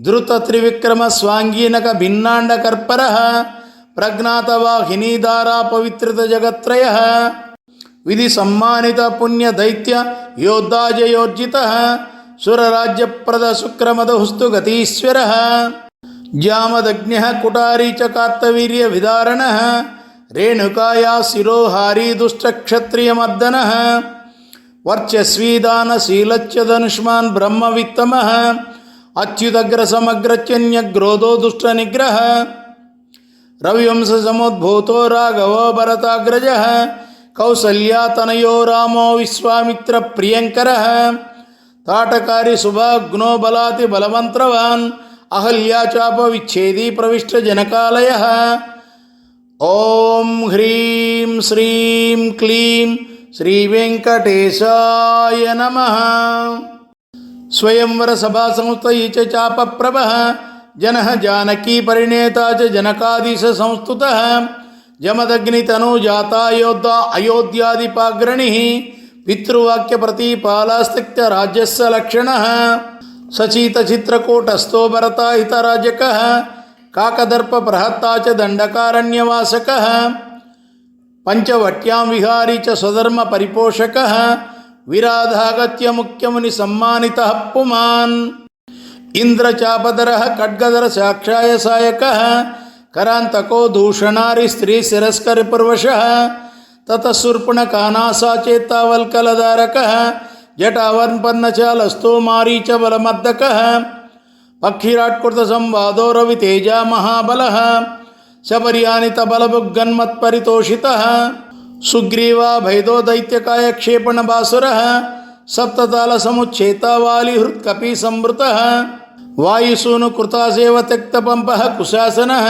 धृत त्रिविक्रम स्वांगीनक भिन्नाण्डकर्परः प्रज्ञातवाहिनीधारा पवित्रत जगत्त्रयः विधि सम्मानित पुण्य दैत्य योद्धाजयोर्जितः सुरराज्यप्रद शुक्रमदहुस्तु गतीश्वरः जामदग्न्यः कुटारी च कार्तवीर्य विदारणः रेणुकाया शिरोहारी दुष्टक्षत्रियमर्दनः वर्चस्वी दानशीलच्च धनुष्मान् ब्रह्मवित्तमः अच्युतग्रसमग्रच्यन्यग्रोधो दुष्टनिग्रह रविवंशसमुद्भूतो राघवो भरताग्रजः कौसल्यातनयो रामो विश्वामित्रप्रियङ्करः ताटकारी शुभाग्नो बलाति बलवन्त्रवान् अहल्या चापविच्छेदी प्रविष्टजनकालयः ॐ ह्रीं श्रीं क्लीं श्रीवेङ्कटेशाय नमः। स्वयंवर सभा संस्थयी च चापप्रभः जनः जानकी परिणेता च जनकाधीश संस्तुतः जमदग्नितनु जाता योद्धा अयोध्यादिपाग्रणिः पितृवाक्य प्रतिपालास्तिक्त राज्यस्य लक्षणः सचीत चित्रकूटस्थो भरता हितराजकः काकदर्प प्रहत्ता च दण्डकारण्यवासकः पंचवट्यां विहारी च स्वधर्म परिपोषकः विराधागत्य मुख्यमुनि सम्मानितः पुमान् इंद्रचापधरः खड्गधर साक्षाय सायकः करान्तको दूषणारि स्त्री शिरस्कर पुर्वशः ततः शूर्पणखानासा चेत्तावल्कलधारकः जटावर्पन्नचालस्तो मारीच बलमर्दकः पक्षिराट्कृत संवादो रवितेजा महाबलः శబర్యానిత బలభుగ్గన్మత్పరితోషితః సుగ్రీవా భైదో దైత్యకాయ క్షేపణ బాసురః సప్తతాళ సముచ్ఛేతావాలి హృత్కపి సంవృతః వాయుసూను కృతాసేవ త్యక్తపంపః కుశాసనః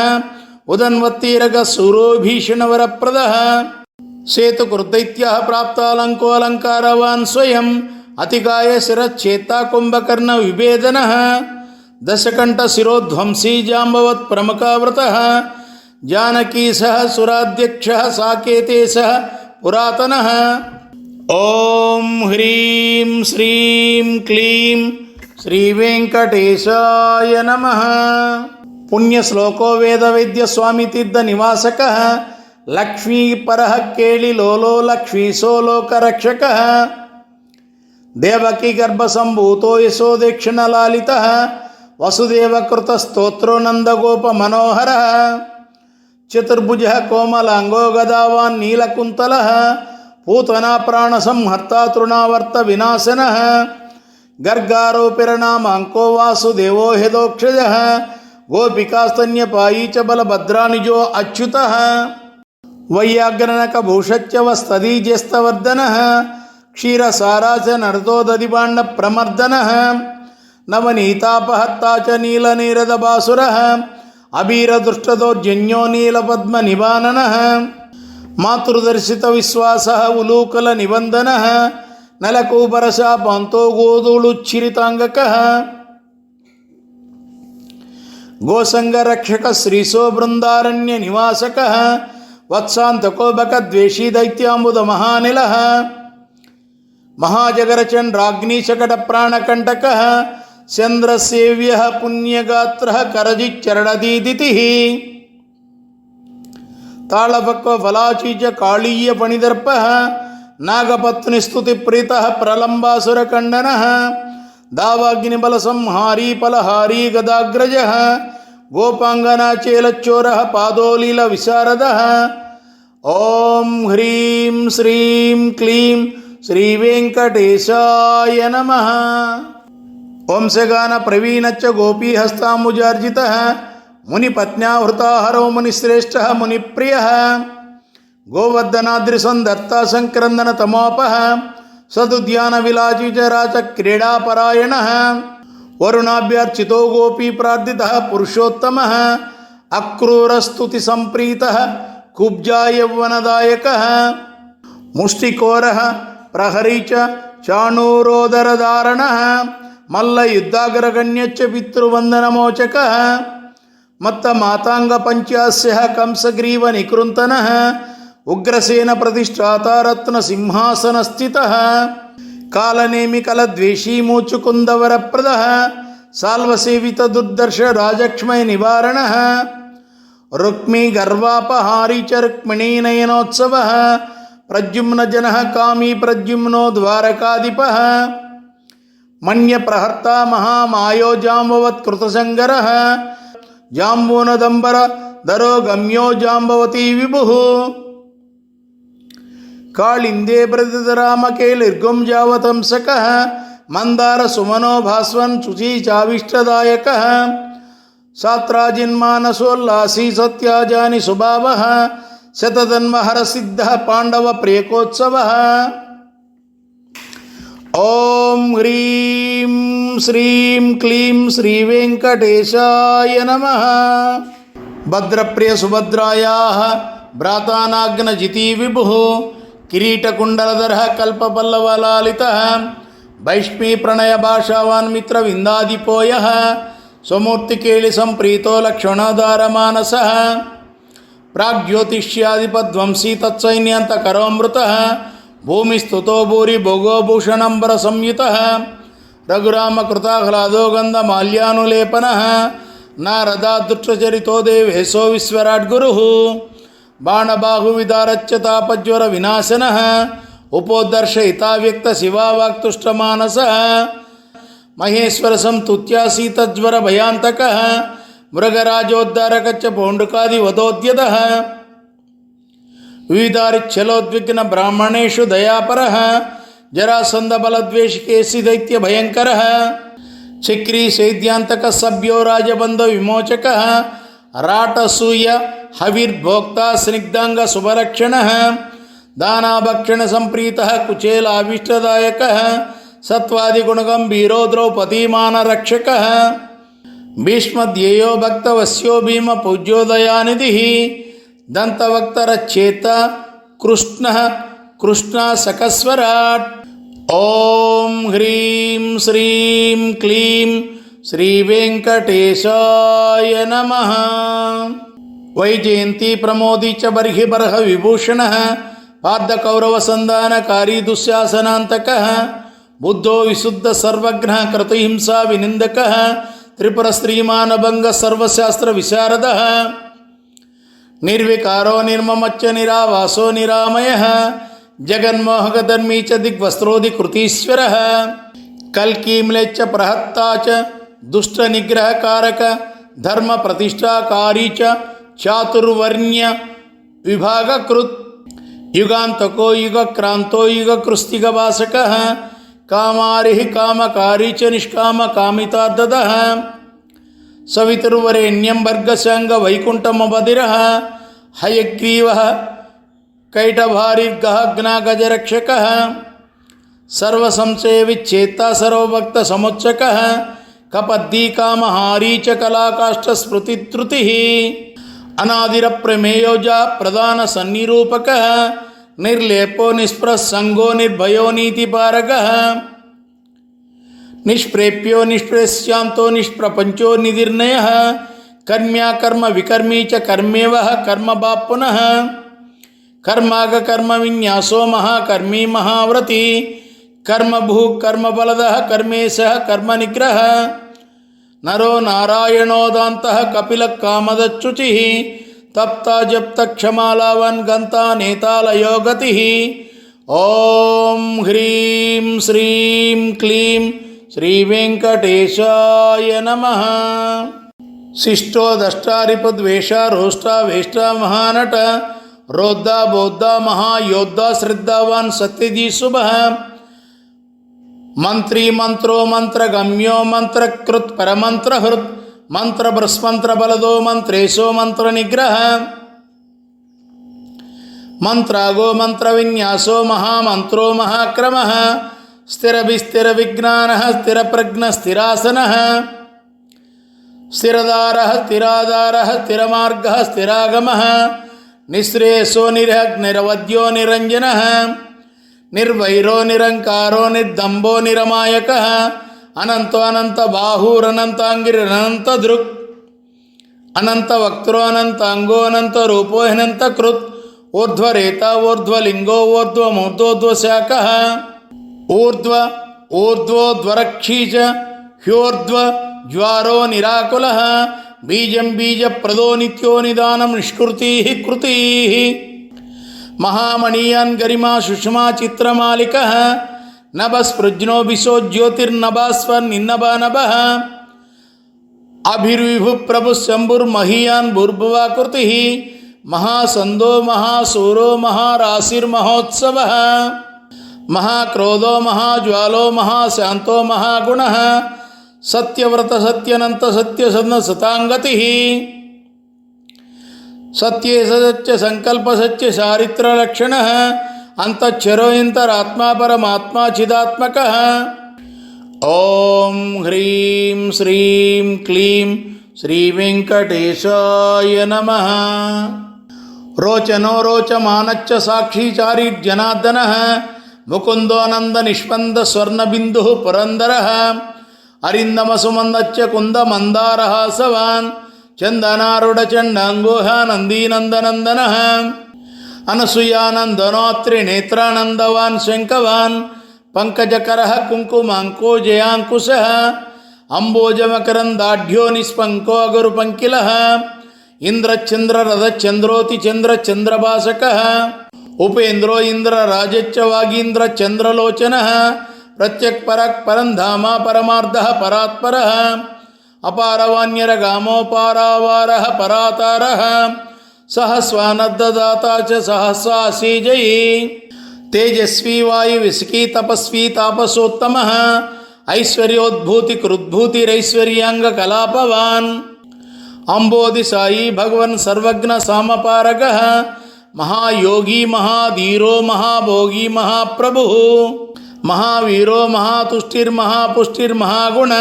ఉదన్వత్తీరగ సూరోభీషణవరప్రదః సేతుకృదైత్యః ప్రాప్తాలంకోలంకారవాన్ స్వయం అతిగాయ శిరచ్ఛేత్తా కుంభకర్ణ విభేదనః దశకంఠ శిరోధ్వంసీ జాంబవత్ ప్రముఖావృతః జానకీ సహ సురాధ్యక్షః సాకేతే సహ పురాతనః. ఓం హ్రీం శ్రీం క్లీం శ్రీ వెంకటేశాయ నమః. పుణ్యశ్లోకో వేదవైద్య స్వామి తీర్థ నివాసకః లక్ష్మీపరః కేళిలోలో లక్ష్మీశో లోకరక్షకః దేవకీ గర్భసంభూతో యశోదక్షిణలాలితః వసుదేవకృత స్తోత్రో నందగోప మనోహరః చతుర్భుజః కోమలాంగో గదావాన్ నీలకుంతలః పూతనా ప్రాణసంహర్తా తృణావర్త వినాశనః గర్గారోపిరనామాంకో వాసుదేవో హృదోక్షజః గోపికాస్తన్యపాయీ చ బలభద్రానిజో అచ్యుతః వైయాగ్రనకభూషచ్చవస్తదీజ్యస్తవర్ధనః క్షీరసారా చ నర్దోదధిభాండ ప్రమర్దనః నవనీతాపహర్తా చ నీలనీరదబాసురః అబీరదృష్టదౌర్జన్యో నీలపద్మనివాననః మాతృదర్శిత విశ్వాసః ఉలూకల నిబంధనః నలకూబరశాపాంతో గోధూళుచ్ఛిరితాంగకః గోసంగరక్షక శ్రీశో బృందారణ్య నివాసకః వత్సాంతకో బకద్వేషీ దైత్యాంబుద మహానిలః మహాజగరచంద్రాగ్నిశకట ప్రాణకంటకః చంద్రసేవ్యః పుణ్యగాత్రః కరజిచ్చరణదీదితిః తాళపక్వ ఫలాచీచ కాళీయ పణిదర్పః నాగపత్నిస్తుతిప్రీతః ప్రలంబాసురకండనః దావాగ్నిబల సంహారీ ఫలహారీ గదాగ్రజః గోపాంగనాచేలచ్చోరః పాదోలీల విశారదః. ఓం హ్రీం శ్రీం క్లీం శ్రీ వెంకటేశాయ నమః. వంశగాన ప్రవీణచ్చ గోపీహస్తాంబుజార్జితః మునిపత్న్యాహృతాహరో మునిశ్రేష్ఠః మునిప్రియః గోవర్ధనాద్రిసందర్తా సంక్రందన తమోపః సదుద్యాన విలాచి చ రాచ క్రీడాపరాయణః వరుణాభ్యర్చితో గోపీ ప్రార్థితః పురుషోత్తమః అక్రూరస్తుతి సంప్రీతః కుబ్జా యౌవనదాయకః ముష్టికోరః ప్రహరీ చ చాణూరోదరధారణః మల్లయుద్ధాగ్రగణ్యచ్చ పితృవందనమోచకః మత్త మాతాంగ పంచాస్యః కంసగ్రీవ నికృంతనః ఉగ్రసేన ప్రతిష్ఠాతా రత్న సింహాసనస్థితః కాలనేమి కలద్వేషీ మూచుకుందవరప్రదః సాల్వసేవిత దుర్దర్శ రాజక్ష్మయ నివారణః రుక్మీ గర్వాపహారీ చ రుక్మిణీ నయనోత్సవః ప్రద్యుమ్న జనః కామీ ప్రద్యుమ్నో ద్వారకాధిపః మన్యప్రహర్తా మహామాయో జాంబవత్కృతసంగరః జాంబూనదంబర ధరో గమ్యో జాంబవతీ విభుః కాళిందే ప్రతిధరామకేలిర్గుం జావతంసకః మందార సుమనో భాస్వన్ శుచీ చావిష్టదాయకః సాత్రాజిన్మానసోల్లాసీ సత్యాజాని సుభావః శతధన్వహర సిద్ధః పాండవ ప్రియకోత్సవః. ఓం హ్రీం శ్రీం క్లీం శ్రీ వెంకటేశాయ నమః. భద్రప్రియ సుభద్రాయాః భ్రాతానాగ్నజితీ విభుః కిరీటకుండలధరః కల్పపల్లవలాలితః వైష్ణీ ప్రణయ భాషావాన్ మిత్రవిందాదిపోయః స్వమూర్తికేళి సంప్రీతో లక్ష్మణోదారమానసః ప్రాగ్జ్యోతిష్యాధిపధ్వంసీ తత్సైన్యంతకరోమృతః భూమిస్తుతో భూరి భోగోభూషణంబర సంయుతః రఘురామకృతాహ్లాదో గంధమాల్యానులేపనః నారదాదృష్టచరితో దేవేశో విశ్వరాడ్గురుః బాణబాహువిదారచ్చ తాపజ్వర వినాశనః ఉపోదర్శయితా వ్యక్త శివావాక్తుష్టమానసః మహేశ్వర సంతుత్యాసీతజ్వర భయాంతకః మృగరాజోద్ధారకచ్చ పౌండుకాదివదోద్యతః వివిధారిచ్చలోద్విగ్న బ్రాహ్మణేషు దయాపరః జరాసంధబలద్వేషికేసి దైత్య భయంకరః చక్రీ సేద్యాంతక సభ్యో రాజబంధ విమోచకః राटसूय हविर्भोक्ता स्निग्धांग शुभलक्षणः दानाभक्षण संप्रीतः कुचेलाभीष्टदायकः सत्वादिगुणगम्भीरो द्रौपदीमानरक्षकः भीष्मध्येयो भक्तवस्यो भीम पूज्योदयानिधिः दन्तवक्तरच्चेत कृष्णः कृष्णासकस्वराट्। ओम ह्रीं श्रीं क्लीं श्रीवेंकटेशाय नमः। वैजयंती प्रमोदी च बर्हि बर्ह विभूषणः पार्थकौरवसन्धानकारी दुःशासनान्तकः बुद्धो विशुद्ध सर्वज्ञः कृतहिंसा विनिन्दकः त्रिपुरस्त्रीमानभंग सर्वशास्त्र विशारदः निर्विकारो निर्ममच्च निरावासो निरामयः जगन्मोहकधर्मी च दिग्वस्त्रोधिकृतीश्वरः कल्कीम्लेच्च प्रहत्ता च दुष्टनिग्रहकारक धर्म प्रतिष्ठाकारी च चातुर्वर्ण्य विभागकृत् युगान्तको युगक्रांतो युगकृस्तिगवासकः कामारिः कामकारी च निष्काम कामितार्थदः सवितुर्वरेण्यं भर्गशांग वैकुंठमबधिरः हयग्रीवः कैटभारिर्गः गजरक्षकः सर्वसंशयविच्छेत्ता सर्वभक्तसमुच्चकः कपद्दी कामहारी च कलाकाष्ठस्मृतित्रुतिः अनादिरप्रमेयोजा प्रधानसन्निरूपकः निर्लेपो निष्प्रसंगो निर्भयो नीतिपारकः निष्प्रेप्यो निष्प्रेस्यांतो निष्प्रपंचो निधिर्नयः कर्म्या कर्म विकर्मी च कर्मेवः कर्म पुनः कर्माग कर्म विन्यासो महाकर्मी महाव्रती कर्म भू कर्म बलदः कर्मेशः कर्म निग्रह नरो नारायणो दान्तः कपिलः कामदच्युतिः तप्ता जप्त क्षमालावन् गन्ता नेतालयो गतिः। ओम ह्रीं श्रीं क्लीं श्रीवेंकटेशाय नमः। शिष्टो दष्टारिपुद्वेषा रोष्टा वेष्टा महानट रोद्धा बोद्धा महायोद्धा श्रद्धावान् सत्यजी शुभः मंत्री मंत्रो मंत्रगम्यो मंत्रकृत् परमंत्रहृत् मंत्रभ्रस्मंत्र बलदो मंत्रेशो मंत्र निग्रह मंत्रागो मंत्र विन्यासो महामंत्रो महाक्रमः स्थिरभिस्थिर विज्ञानः स्थिर प्रज्ञ स्थिरासनः स्थिरदारः स्थिराधारः स्थिरमार्गः स्थिरागमः निःश्रेयसो निरवद्यो निरंजनः निर्वैरो निरंकारो निर्दंभो निरमायकः अनंतो अनंत बाहुरनंतांगिरनंत दृक् अनंत वक्त्रो अनंतांगो अनंत रूपो अनंत कृत् ऊर्ध्वरेता ऊर्ध्वलिंगो ऊर्ध्वमूर्ध्वोर्ध्वशाखः ऊर्ध्व ऊर्ध्वोर्ध्वरक्षी च ह्योर्ध्व ज्वारो निराकुलः बीजं बीजप्रदो नित्यो निदानं निष्कृतिः कृतिः महामणीयान् गरिमा सुषमा चित्रमालिकः नभस्पृज्नो विशो ज्योतिर्नभास्वर्निन्नभानभः अभिर्विभु प्रभु शंभुर्महीयान् भूर्भुवाकृतिः महासंदो महासूरो महाराशिर्महोत्सवः महाक्रोधो महाज्वालो महाशांतो महागुणः सत्यव्रत सत्यनंत सत्यसन्न सतांगतिः सत्ये सत्य संकल्प सत्य चारित्र लक्षणः अंतच्छरो इंतरात्मा परमात्मा चिदात्मकः। ओम ह्रीं श्रीं क्लीं श्रीवेंकटेशाय नमः। रोचनो रोचमानच्च साक्षी चारिर्जनार्दनः मुकुंदो नंद निष्पंद स्वर्णबिंदुः पुरंदरः अरिंदम सुमंदच्च कुंद मंदारः सवान् चंदनारूढ़ चंडांगोह नंदीनंदनंदनः अनसूयानंदनोत्रिनेत्रानंदवान् शंखवान् पंकजकरः कुंकुमांको जयांकुशः अंबोजमकरंदाढ्यो निष्पंको अगुरुपंकिलः इंद्रचंद्ररथचंद्रोति चंद्रचंद्रभासकः उपेन्द्रो इंद्रराजच्च वागीन्द्र चंद्रलोचनः प्रत्यक् परक् परंधामा परमार्धः परात्परः अपारवान्यरगामोपारावारः परातारः सहस्वानद्ददाता च सहस्राशीजयी तेजस्वी वायुविस्की तपस्वी तापसोत्तमः ऐश्वर्योद्भूति कृद्भूतिरैश्वर्यांग कलापवान् अंबोधि साई भगवन् सर्वज्ञ सामपारगः महायोगी महाधीरो महाभोगी महाप्रभु महावीरो महातुष्टिर्महापुष्टिर्महागुण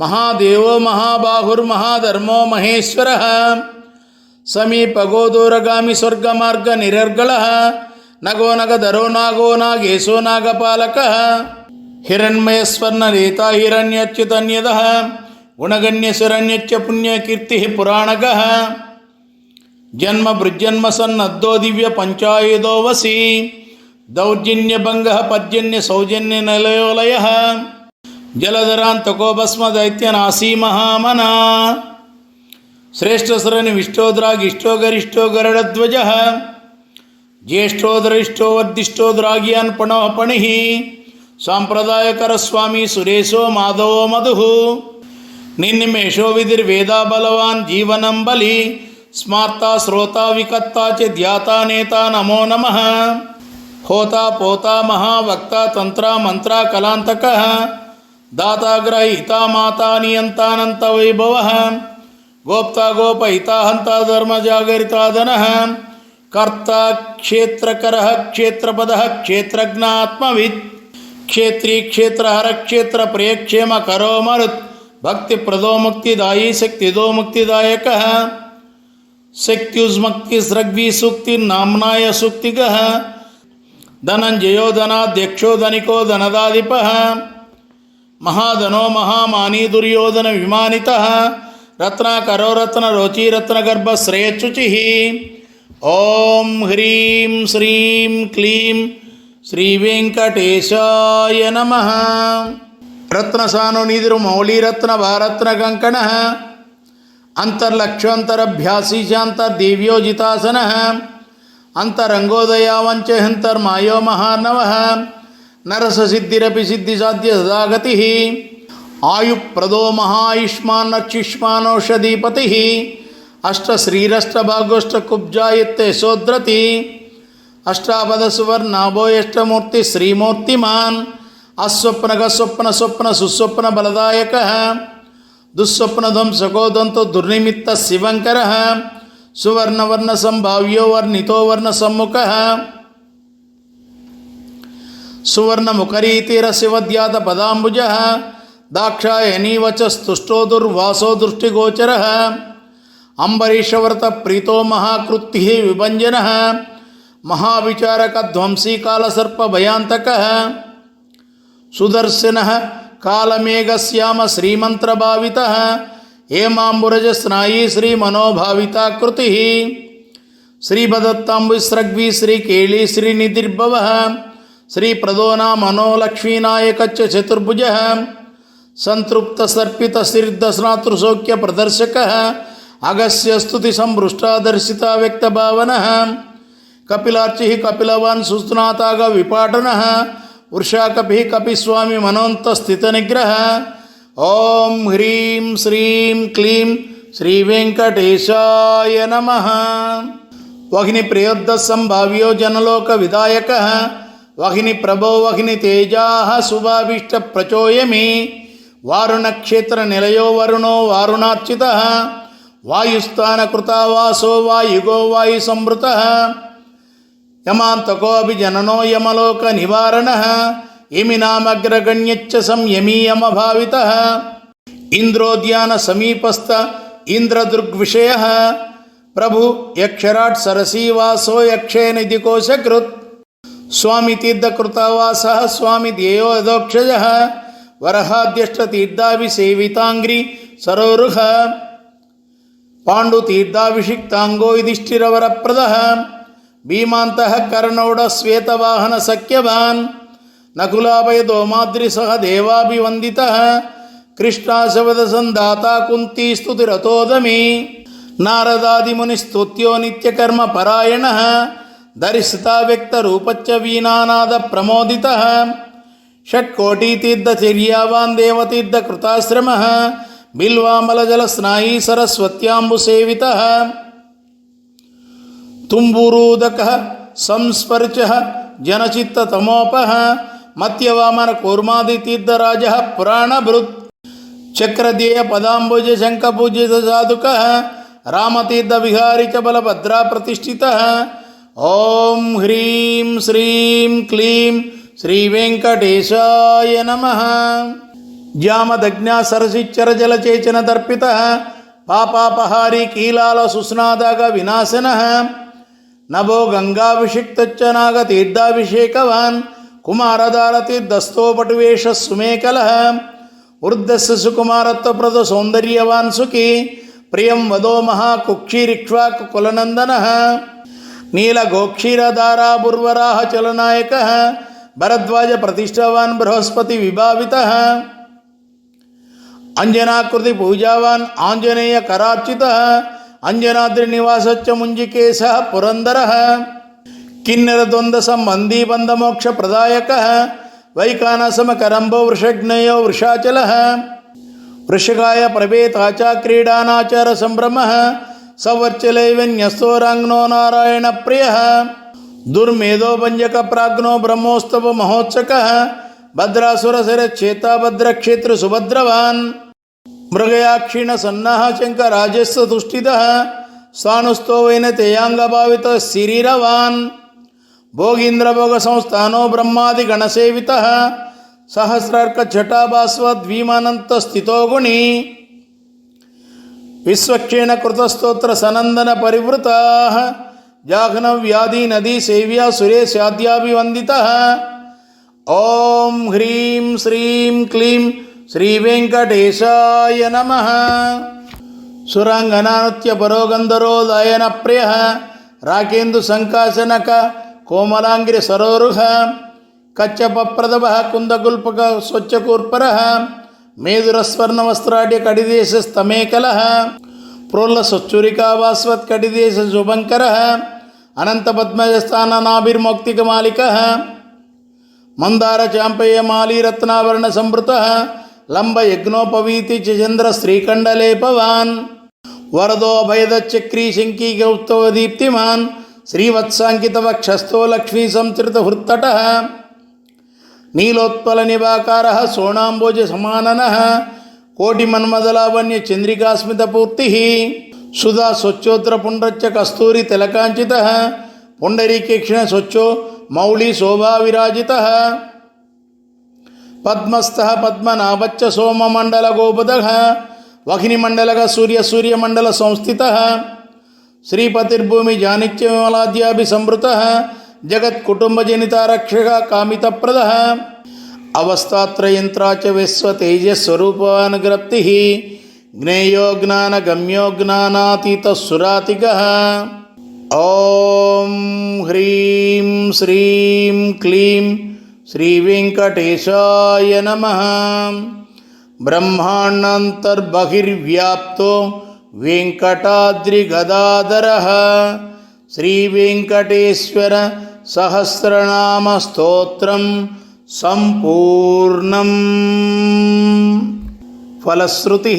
महादेवो महाबाहुर्महाधर्मो महेश्वरः समीपगो दूरगामी स्वर्गमार्ग निरर्गलः नगो नगधरो नागो नागेशो नागपालकः हिरण्मयस्वर्णरेता हिरण्यच्युतन्यदः गुणगण्यशरण्यच्च पुण्यकीर्तिः पुराणगः जन्म भृजन्म सन्नद्धो दिव्य पंचायुधो वसी दौर्जन्यभंगः पर्जन्य सौजन्य निलयोलयः जलधरान्तको भस्म दैत्यनासी महामना श्रेष्ठसरनि विष्टोद्रागिष्टो गरिष्ठो गरुडध्वजः ज्येष्ठोदरिष्ठो वर्धिष्ठो द्रागियान् पणः पणिः सांप्रदायकर स्वामी सुरेशो माधवो मधुः निर्निमेषो विधिर्वेदा बलवान् जीवनं बलि स्मार्ता श्रोता विकत्ता च ध्याता नेता नमो नमः होता पोता महावक्ता तंत्रा मंत्रा कलांतकः दाता ग्रहीता माता नियंतानंत वैभवः गोप्ता गोपहिता हंता धर्म जागरिता धनः कर्ता क्षेत्रकरः क्षेत्रपदः क्षेत्रज्ञात्मवित् क्षेत्री क्षेत्रहर क्षेत्र प्रियक्षेम करो मरुत् भक्ति प्रदो मुक्तिदायी शक्तिदो मुक्तिदायकः शक्त्युष्मक्ति सृग्वी सूक्ति नामनाय सूक्तिगः धनंजयो धनाध्यक्षो धनिको धनदाधिपः महाधनो महामानी दुर्योधन विमानितः रत्नाकरो रत्नरोचि रत्नगर्भ श्रेयचुचिः ओम ह्रीं श्रीं क्लीं श्री वेंकटेशाय नमः रत्नसानो निधिरु मौली रत्न भारत्न कंकणः अंतर्लक्षोऽन्तरभ्यासी चान्तर्देव्योजितासनः अंतरंगोदयावंच हंतर्मायो महार्णवः नरससिद्धिरपि सिद्धिसाध्य सदा गतिः आयुप्रदो महायुष्मान्नक्षिष्मानौषधिपतिः अष्टश्रीरष्टभागोष्टकुब्जायत्ते अष्टापदसुवर्णाभो अष्टमूर्ति श्रीमूर्तिमान् अस्वप्नग स्वप्न स्वप्न सुस्वप्न बलदायकः दुस्वप्न ध्वंसको दंतो दुर्निमित्त शिवंकरः सुवर्णवर्ण संभाव्यो वर्णितो वर्ण सम्मुखः सुवर्ण मुखरीतिरशिवद्यात पदाम्बुजः दाक्षायणी वचस्तुष्टो दुर्वासो दृष्टिगोचरः अंबरीषव्रत प्रीतो महाकृतिः विभंजनः महाविचारक ध्वंसी कालसर्प भयांतकः सुदर्शनः कालमेघश्याम श्रीमंत्रभावितः हेमाम्बुरज स्नायी श्रीमनोभाविताकृतिः श्रीभदत्ताम्बुस्रग्वी श्रीकेली श्रीनिधिर्भवः श्रीप्रदोना मनोलक्ष्मीनायकच्च चतुर्भुजः संतृप्त सर्पित श्रीर्दशनातृसौख्य प्रदर्शकः अगस्त्य स्तुति संभृष्टादर्शिता व्यक्तभावनः कपिलार्चिः कपिलवान् सुस्तुनाताग विपाटनः वृषाकपिः कपिस्वामी मनोन्तस्थितनिग्रह ओम ह्रीं श्रीं क्लीं श्री वेंकटेशाय नमः वह्नि प्रियोद्ध संभाव्यो जनलोक विदायकः वह्नि प्रभो वह्नि तेजाः शुभाभीष्ट प्रचोयमे वारुण क्षेत्र निलयो वरुणो वारुणार्चितः वायुस्थान कृता वासो वायुगो वायु संवृतः यमांतको अभिजननो यमलोक निवारणः यमिनामग्रगण्यच्च संयमी यमभावितः इंद्रोद्यान समीपस्थ इंद्रदुर्गविषयः प्रभु यक्षराट सरसी वासो यक्षे निधिकोशकृत् स्वामी तीर्थकृतावासः स्वामी ध्येयो यदोक्षजः वरहाद्यष्ट तीर्थाभिसेवितांग्री सरोरुह पांडु तीर्थाभिषिक्तांगो युधिष्ठिरवरप्रदः भीमांतः कर्णौड श्वेतवाहन सख्यवान् नकुलाभय दोमाद्रि सह देवाभिवंदितः कृष्णाशवदसंदाता कुंती स्तुतिरतोदमी नारदादिमुनिस्तुत्यो नित्यकर्म परायणः दर्शिता व्यक्त रूपच्च वीणानाद प्रमोदितः षट्कोटितीर्थचर्यावान् देवतीर्थकृताश्रमः बिल्वामलजलस्नायी सरस्वत्याम्बुसेवितः तुम्बुरूदकः संस्पर्शः जनचित्ततमोपः मत्यवामन कूर्मादितीर्थराजः पुराणभृत् చక్రదేయ పదాంబుజ శంఖపూజిత సాధుక రామతీర్థ విహారి చ బలభద్రా ప్రతిష్ఠిత. ఓం హ్రీం శ్రీం క్లీం శ్రీ వెంకటేశాయ నమః. జామదగ్నా సరసిచ్చర జలచేచన దర్పిత పాపాపహారీ కీలాల సుస్నాదాగ వినాశన. నభో గంగాభిషిక్తచ్చ నాగతీర్థాభిషేకవాన్ కుమారధారతీర్థస్థోపటువేష సుమేకల. వృద్ధస్య సుకుమారత్వప్రద సౌందర్యవాన్ సుఖీ ప్రియం వదో మహాకుక్షీరిక్ష్వాకు కులనందన. నీలగోక్షీరధారాబుర్వరాహ చలనాయక భరద్వాజ ప్రతిష్ఠావాన్ బృహస్పతి విభావిత. అంజనాకృతి పూజావాన్ ఆంజనేయ కరార్చిత. అంజనాద్రి నివాసచ్చ ముంజికేశ పురందర. కిన్నెర ద్వంద్వ సంబంధీ బంధమోక్ష ప్రదాయక. వైకానసమకరంభో వృషజ్ఞయో వృషాచల. వృషగాయ ప్రభేతాచ క్రీడానాచార సంభ్రమ. సవర్చలైవన్యస్తోరాంగ్నో నారాయణ ప్రియ. దుర్మేధో భంజక ప్రాజ్ఞో బ్రహ్మోత్సవ మహోత్సక. భద్రాసురశిరచేత భద్రక్షేత్ర సుభద్రవాన్. మృగయాక్షిణ సన్నాహ శంకరాజస్వ తుష్టిత. స్థానుస్థో వైనతేయాంగభావిత శరీరవాన్. భోగీంద్రభోగ సంస్థానో బ్రహ్మాది గణసేవిత. సహస్రార్క జటాభాస్వద్వీమానంత స్థితో గుణి. విశ్వక్షేణ కృతస్తోత్ర సనందన పరివృత. జాఘ్నవ్యాధి నదీ సేవ్యా సురేశాద్యాభివందిత. ఓం హ్రీం శ్రీం క్లీం శ్రీ వెంకటేశాయ నమః. సురాంగనానృత్య పరోగంధరోదాయన ప్రియ. రాకేందు సంకాశనక కోమలాంగిరి సరోరుహ. కచ్చపప్రదభ కుందగుల్పక స్వచ్ఛకూర్పర. మేధురస్వర్ణవస్త్రాఢ్య కడిదేశ స్తమేకల. ప్రోల్ల సచ్చురికావాస్వత్ కడిదేశ శుభంకర. అనంత పద్మజస్థాన నాభిర్మౌక్తికమాలిక. మందార చాంపేయ మాలీరత్నాభరణ సంవృత. లంబ యజ్ఞోపవీతి చంద్ర శ్రీకండలేపవాన్. వరదో అభయదచక్రీ శంకీ గౌస్తవ దీప్తిమాన్. శ్రీవత్సాంకిత వక్షస్థో లక్ష్మీ సంచరిత హృత్తట. నీలోత్పల నివాకార సోణాంబోజ సమానన. కోటి మన్మదలావణ్య చంద్రికాస్మిత పూర్తి. సుధా స్వచ్ఛోత్ర పుండ్రచ్చ కస్తూరి తిలకాంచిత. పుండరీకేక్షణ స్వచ్ఛో మౌళి శోభా విరాజిత. పద్మస్థ పద్మనాభచ్చ సోమమండల గోపద. వహినిమండలగ సూర్యమండల సంస్థిత. శ్రీపతిర్భూమి జానిత్య విమలాద్యాభిసంవృత. జగత్కుటుంబజనితారక్షక కామితప్రద. అవస్థాత్రయంత్రాచ విశ్వతేజస్వరూపవాన్ గ్రప్తి. జ్ఞేయో జ్ఞానగమ్యో జ్ఞానాతీత సురాతిగ. ఓం హ్రీం శ్రీం క్లీం శ్రీ వెంకటేశాయ నమః. బ్రహ్మాండాంతర్బహిర్వ్యాప్తో వెంకటాద్రిగదాధర. శ్రీ వెంకటేశ్వర సహస్రనామ స్తోత్రం సంపూర్ణం. ఫలశ్రుతి.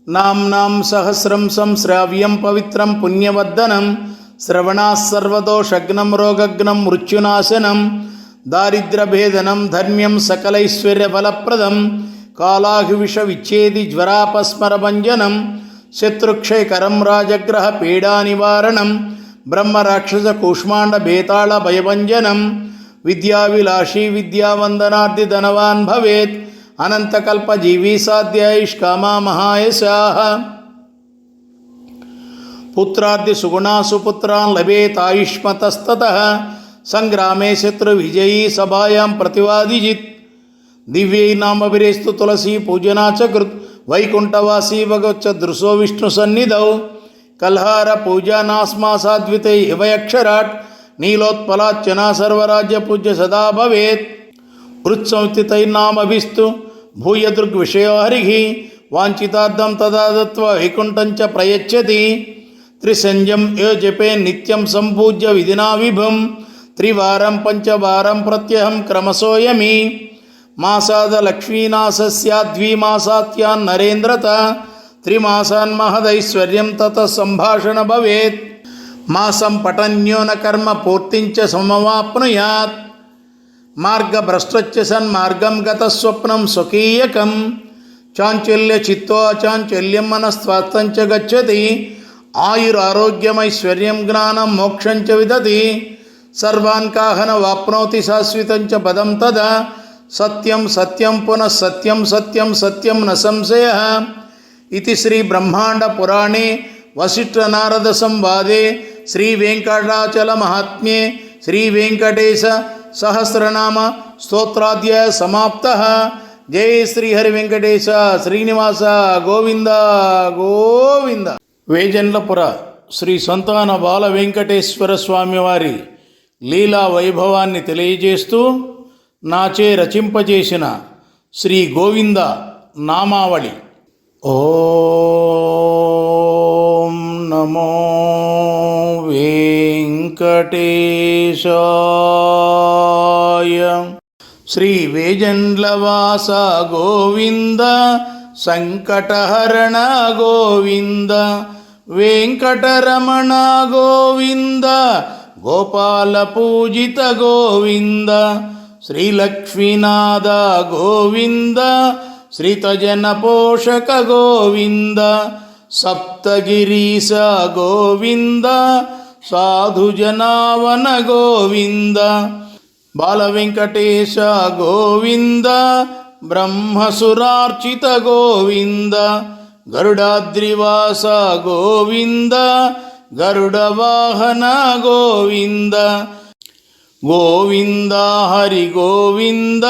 నామ్నాం సహస్రం సంశ్రావ్యం పవిత్రం పుణ్యవర్ధనం. శ్రవణాః సర్వదోషఘ్నం రోగఘ్నం మృత్యునాశనం. దారిద్ర్యభేదనం ధర్మ్యం సకలైశ్వర్యఫలప్రదం. కాలాహివిష విచ్ఛేది జ్వరాపస్మరభంజనం. శత్రుక్షయకరం రాజగ్రహ పీడా నివారణం. బ్రహ్మరాక్షస కూష్మాండ భేతాళ భయభంజనం. విద్యావిలాషీ విద్యావందనార్థి ధనవాన్ భవేత్. అనంతకల్పజీవీ సాధ్యాయుష్కామా మహాయశాః. పుత్రార్థి సుగుణాసు పుత్రాన్ లభేతాయుష్మతస్తతః. సంగ్రామే శత్రు విజయీ సభాయాం ప్రతివాదిజిత్. దివ్యైర్నామభిరేస్తు తులసీ పూజనా చ కృత్. వైకుంఠవాసీ భగవచ్చ దృశో విష్ణు సన్నిధౌ. కల్హార పూజానాస్మాసాద్వితై ఇవయక్షరాట్. నీలోత్పలార్చనా సర్వరాజ్య పూజ్య సదా భవేత్. హృత్సంస్థితైర్నామభిస్తు భూయ దృగ్విషయో హరిః. వాంఛితార్థం తదా దత్వా వైకుంఠం చ ప్రయచ్చతి. త్రిసంధ్యం యో జపే నిత్యం సంపూజ్య విధినా విభుం. త్రివారం పంచవారం ప్రత్యహం క్రమశోయమి. మాసాద లక్ష్మీనాసస్యాద్విమాసాత్యాన్ నరేంద్రత. త్రిమాసాన్ మహదైశ్వర్యం తత సంభాషణ భవేత్. మాసం పఠన్యో న కర్మ పూర్తించ సమవాప్నుయాత్. మార్గభ్రష్టచ్చ సన్మార్గం గతస్వప్నం స్వకీయకం. చాంచల్య చిత్తో చాంచల్యం మనస్వాస్థం చ గచ్చతి ఆయురారోగ్యమైశ్వర్యం జ్ఞానం మోక్షం చ విదతి సర్వాన్ కాహన వాప్నోతి శాశ్వతం చ పదం తదా సత్యం సత్యం పునః సత్యం సత్యం సత్యం న సంశయః ఇది శ్రీ బ్రహ్మాండ పురాణే వశిష్ఠ నారద సంవాదే శ్రీ వెంకటాచల మహాత్మ్యే శ్రీ వెంకటేశ సహస్రనామ స్తోత్రాధ్యాయ సమాప్తః. జై శ్రీ హరి వెంకటేశ శ్రీనివాస గోవింద గోవింద. వేజండ్లపుర శ్రీ సంతాన బాల వెంకటేశ్వర స్వామివారి లీలా వైభవాన్ని తెలియజేస్తూ నాచే రచింపజేసిన శ్రీ గోవింద నామావళి. ఓం నమో వెంకటేశాయ. శ్రీ వేజండ్లవాస గోవింద సంకటహరణ గోవింద వెంకటరమణ గోవింద గోపాల పూజిత గోవింద శ్రీలక్ష్మీనాథ గోవింద శ్రీతజన పోషక గోవింద సప్తగిరీశ గోవింద సాధుజనావన గోవింద బాల వెంకటేశ గోవింద బ్రహ్మసురార్చిత గోవింద గరుడాద్రివాస గోవింద గరుడవాహన గోవింద గోవింద హరి గోవింద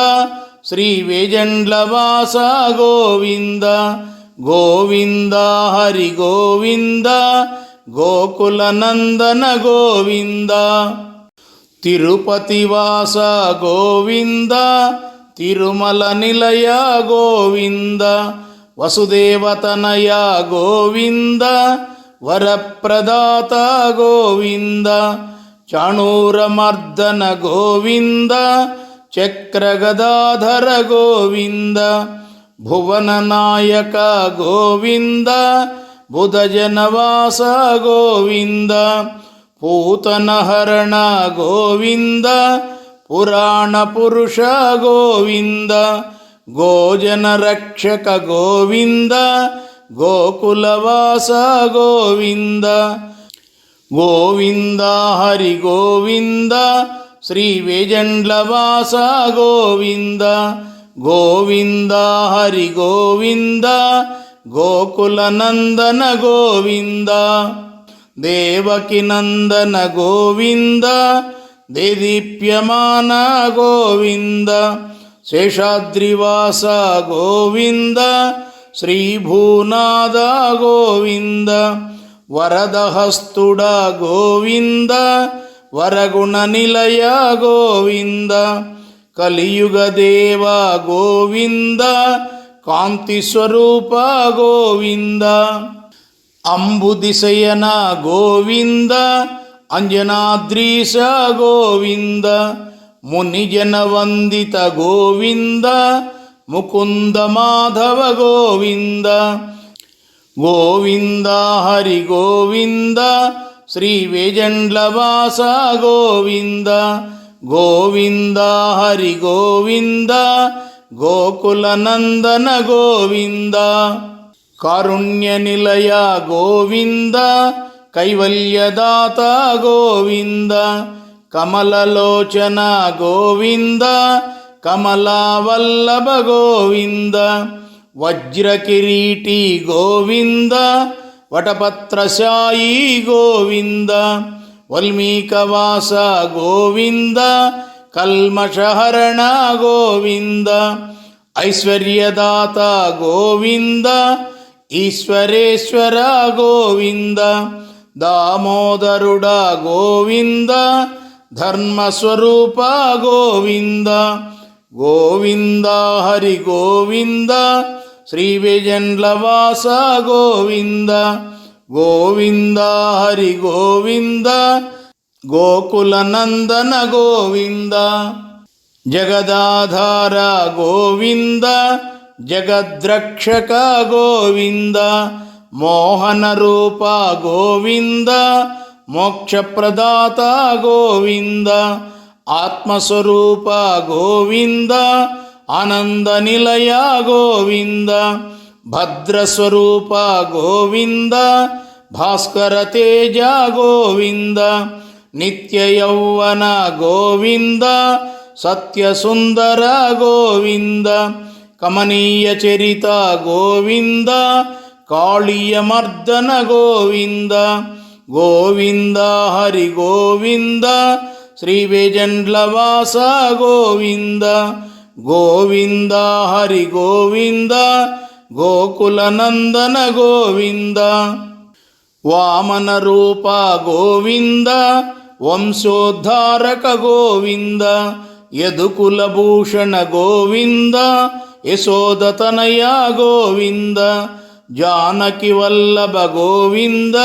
శ్రీ వేజండ్లవాస గోవింద గోవింద హరి గోవింద గోకుల నందన గోవింద తిరుపతి వాస గోవింద తిరుమల నిలయ గోవింద వసుదేవతనయ గోవింద వరప్రదాత గోవింద చాణూరమర్దన గోవింద చక్రగదాధర గోవింద భువననాయక గోవింద బుధజనవాస గోవింద పూతనహరణ గోవింద పురాణ పురుష గోవింద గోజన రక్షక గోవింద గోకులవాస గోవింద గోవింద హరి గోవింద శ్రీ వేజండ్లవాస గోవింద గోవింద హరి గోవింద గోకుల నందన గోవింద దేవకి నందన గోవింద దేదీప్యమాన గోవింద శేషాద్రివాస గోవింద శ్రీభూనాద గోవింద వరదహస్తుడ గోవింద వరగుణ నిలయ గోవింద కలియుగ దేవ గోవింద కాంతి స్వరూప గోవింద అంబుదిశయన గోవింద అంజనాద్రీశ గోవింద మునిజన వందిత గోవింద ముకుంద మాధవ గోవింద గోవింద హరి గోవింద శ్రీ వేజండ్లవాస గోవింద గోవింద హరి గోవింద గోకుల నందన గోవింద కారుణ్య నిలయ గోవింద కైవల్యదాత గోవింద కమలలోచన గోవింద కమలావల్లభ గోవింద వజ్రకిరీటి గోవింద వటపత్రశాయి గోవింద వల్మీకవాస గోవింద కల్మషహరణ గోవింద ఐశ్వర్యదాత గోవింద ఈశ్వరేశ్వర గోవింద దామోదరుడ గోవింద ధర్మస్వరూప గోవింద గోవింద హరి గోవింద శ్రీ వేజండ్లవాస గోవింద గోవింద హరి గోవింద గోకుల నందన గోవింద జగదాధార గోవింద జగద్రక్షక గోవింద మోహన రూప గోవింద మోక్షప్రదాత గోవింద ఆత్మస్వరూప గోవింద ఆనంద నిలయ గోవింద భద్రస్వరూప గోవింద భాస్కర తేజ గోవింద నిత్య యౌవన గోవింద సత్యసుందర గోవింద కమనీయ చరిత గోవింద కాళీయమర్దన గోవింద గోవింద హరి గోవింద శ్రీ వేజండ్లవాస గోవింద గోవింద హరి గోవింద గోకులనందన గోవింద వామన రూప గోవింద వంశోద్ధారక గోవింద యదుకులభూషణ గోవింద యశోదతనయ గోవింద జానకి వల్లభ గోవింద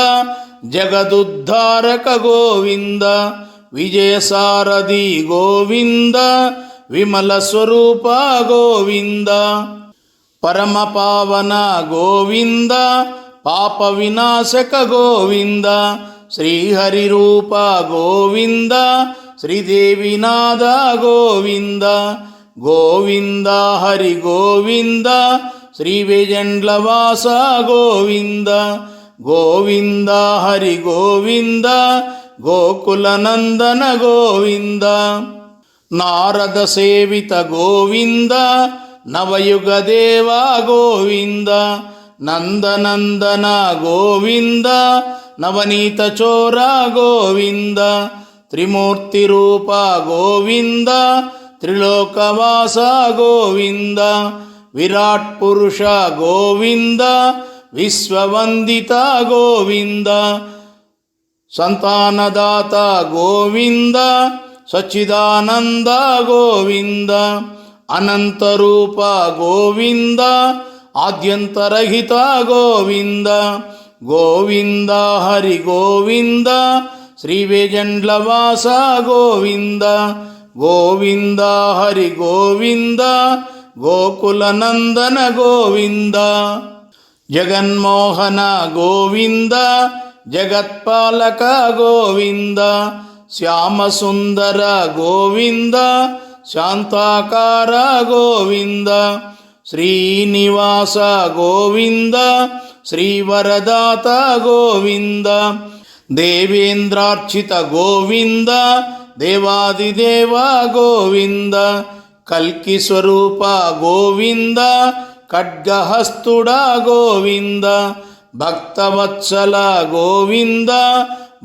జగదుద్ధారక గోవింద విజయసారథి గోవింద విమల స్వరూప గోవింద పరమ పావన గోవింద పాప వినాశక గోవింద శ్రీహరి రూప గోవింద శ్రీదేవినాథ గోవింద గోవింద హరి గోవింద శ్రీ వేజండ్లవాస గోవింద గోవింద హరి గోవింద గోకులనందన గోవింద నారద సేవిత గోవింద నవయుగ దేవ గోవింద నందనందన గోవింద నవనీత చోర గోవింద త్రిమూర్తి రూప గోవింద త్రిలోకవాస గోవింద విరాట్ పురుష గోవింద విశ్వవందిత గోవింద సంతానదాత గోవింద సచ్చిదానంద గోవింద అనంతరూప గోవింద ఆద్యంతరహిత గోవింద గోవింద హరి గోవింద శ్రీ వేజండ్లవాస గోవింద గోవింద హరి గోవింద గోకులనందన గోవింద జగన్మోహన గోవింద జగత్పాలక గోవింద శ్యామసుందర గోవింద శాంతాకార గోవింద శ్రీనివాస గోవింద శ్రీవరదాత గోవింద దేవేంద్రార్చిత గోవింద దేవాదిదేవ గోవింద కల్కి స్వరూప గోవింద ఖడ్గహస్తుడ గోవింద భక్తవత్సల గోవింద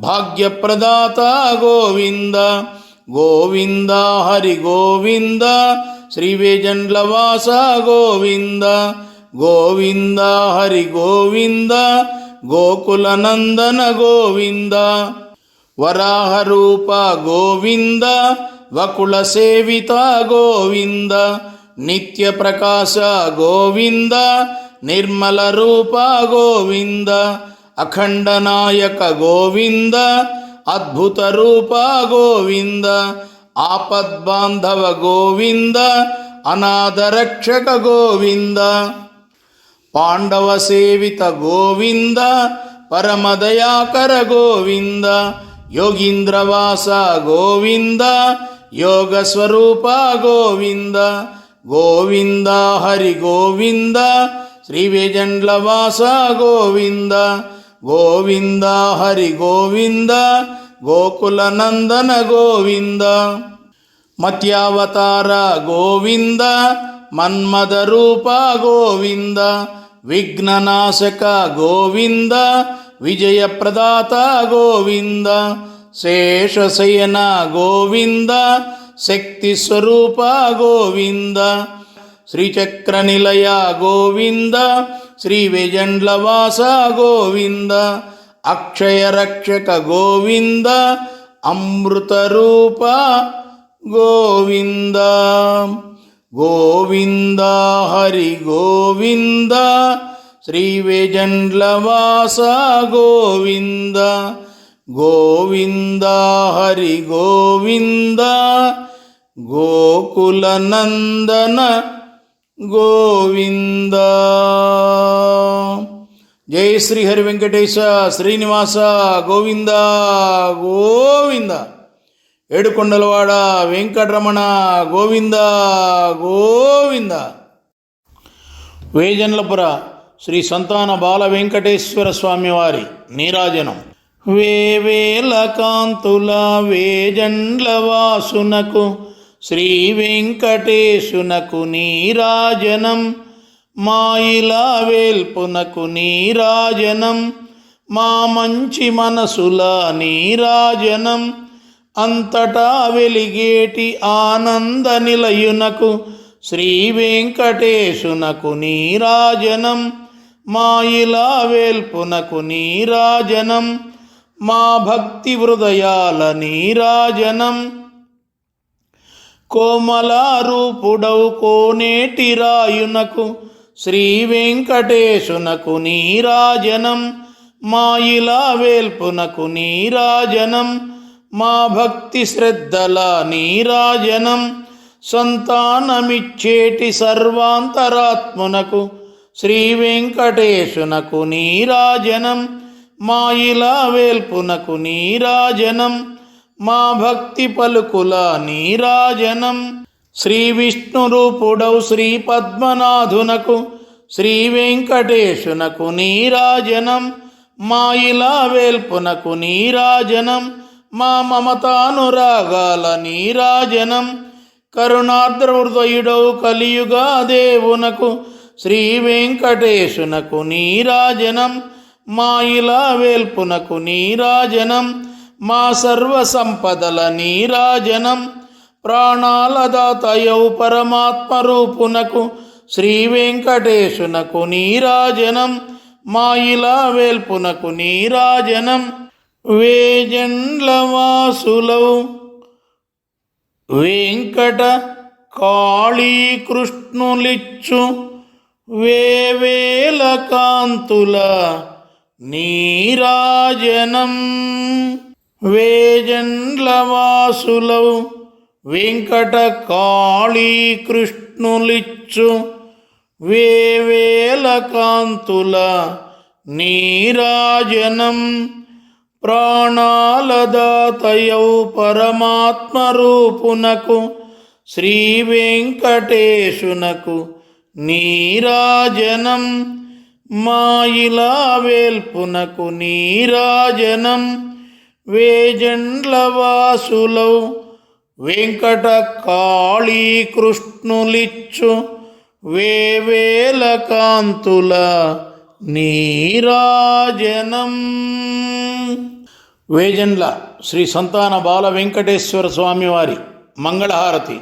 భాగ్యప్రదాత గోవింద గోవింద హరి గోవింద శ్రీ వేజండ్లవాస గోవింద గోవింద హరి గోవింద గోకులనందన గోవింద వరాహరూప గోవింద వకుళ సేవిత గోవింద నిత్య ప్రకాశ గోవింద నిర్మల రూప గోవింద అఖండనాయక గోవింద అద్భుత రూప గోవింద ఆపద్బాంధవ గోవింద అనాథరక్షక గోవింద పాండవ సేవిత గోవింద పరమదయాకర గోవింద యోగీంద్రవాస గోవింద యోగ స్వరూప గోవింద గోవింద హరి గోవింద శ్రీ వేజండ్లవాస గోవింద గోవింద హరి గోవింద గోకులనందన గోవింద మత్యావతార గోవింద మన్మద రూప గోవింద విఘ్ననాశక గోవింద విజయప్రదాత గోవింద శేషశయన గోవింద శక్తి స్వరూప గోవింద శ్రీచక్ర నిలయ గోవింద శ్రీ వేజండ్లవాస గోవింద అక్షయ రక్షక గోవింద అమృత రూప గోవింద గోవింద హరి గోవింద శ్రీ వేజండ్లవాస గోవింద గోవింద హరి గోవింద గోకులనందన గోవింద. జై శ్రీ హరి వెంకటేశ శ్రీనివాస గోవింద గోవింద. ఏడుకొండలవాడ వెంకటరమణ గోవింద గోవింద. వేజన్లపుర శ్రీ సంతాన బాల వెంకటేశ్వర స్వామి వారి నీరాజనం. వేవేల కాంతుల వేజండ్ల వాసునకు శ్రీ వెంకటేశునకు నీరాజనం. మాయిలా వేల్పునకు నీరాజనం. మా మంచి మనసుల నీరాజనం. అంతటా వెలిగేటి ఆనంద నిలయునకు శ్రీ వెంకటేశునకు నీరాజనం. మాయిలా వేల్పునకు నీరాజనం. మా భక్తి హృదయాల నీరాజనం. కోమలారూపుడవు కోనేటి రాయునకు శ్రీ వెంకటేశునకు నీరాజనం. మాయిలా వేల్పునకు నీరాజనం. మా భక్తి శ్రద్ధల నీరాజనం. సంతానమిచ్చేటి సర్వాంతరాత్మునకు శ్రీ వెంకటేశునకు నీరాజనం. మాయిలా వేల్పునకు నీరాజనం. మా భక్తి పలుకుల నీరాజనం. శ్రీ విష్ణు రూపుడవు శ్రీ పద్మనాథునకు శ్రీ వెంకటేశునకు నీరాజనం. మాయిలా వేల్పునకు నీరాజనం. మా మమతానురాగాల నీరాజనం. కరుణార్ద్ర హృదయుడవు కలియుగా దేవునకు శ్రీ వెంకటేశునకు నీరాజనం. మాయిలా వేల్పునకు నీరాజనం. మా సర్వ సంపదల నీరాజనం. ప్రాణాల దాతయౌ పరమాత్మ రూపునకు శ్రీ వెంకటేశునకు నీరాజనం. మాయిలా వేల్పునకు నీరాజనం. వేజండ్ల వాసులవు వెంకట కాళీకృష్ణులిచ్చు వేవేల కాంతుల నీరాజనం. వేజండ్ల వాసులవు వెంకట కాళీకృష్ణులిచ్చు వేవేల కాంతుల నీరాజనం. ప్రాణాల దాతయౌ పరమాత్మ రూపునకు శ్రీ వెంకటేశునకు నీరాజనం. మాయిలా వేల్పునకు నీరాజనం. వేజండ్ల వాసులౌ వెంకట కాళీకృష్ణులిచ్చు వేవేల కాంతుల నీరాజనం. వేజండ్ల శ్రీ సంతాన బాల వెంకటేశ్వర స్వామి వారి మంగళహారతి.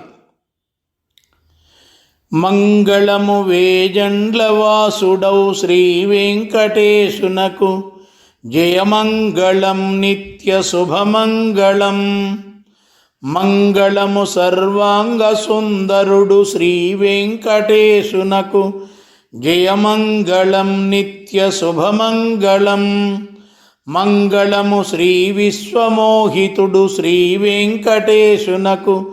మంగళము వేజండ్ల వాసుడౌ శ్రీ వెంకటేశునకు జయమంగళం నిత్య శుభమంగళం. మంగళము సర్వాంగ సుందరుడు శ్రీ వెంకటేశునకు జయమంగళం నిత్య శుభమంగళం. మంగళము శ్రీ విశ్వమోహితుడు శ్రీ వెంకటేశునకు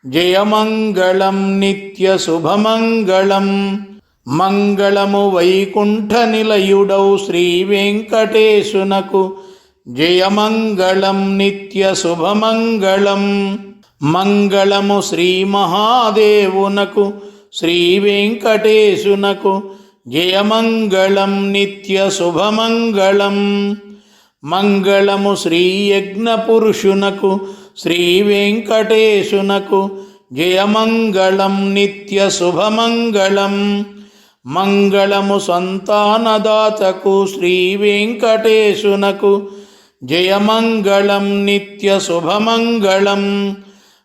జయమంగళం నిత్య శుభమంగళం. మంగళము వైకుంఠ నిలయుడౌ శ్రీ వెంకటేశునకు జయమంగళం నిత్య శుభమంగళం. మంగళము శ్రీ మహాదేవునకు శ్రీ వెంకటేశునకు జయమంగళం నిత్య శుభమంగళం. మంగళము శ్రీ యజ్ఞపురుషునకు శ్రీ వెంకటేశునకు జయమంగళం నిత్య శుభమంగళం. మంగళము సంతానదాతకు శ్రీ వెంకటేశునకు జయమంగళం నిత్య శుభమంగళం.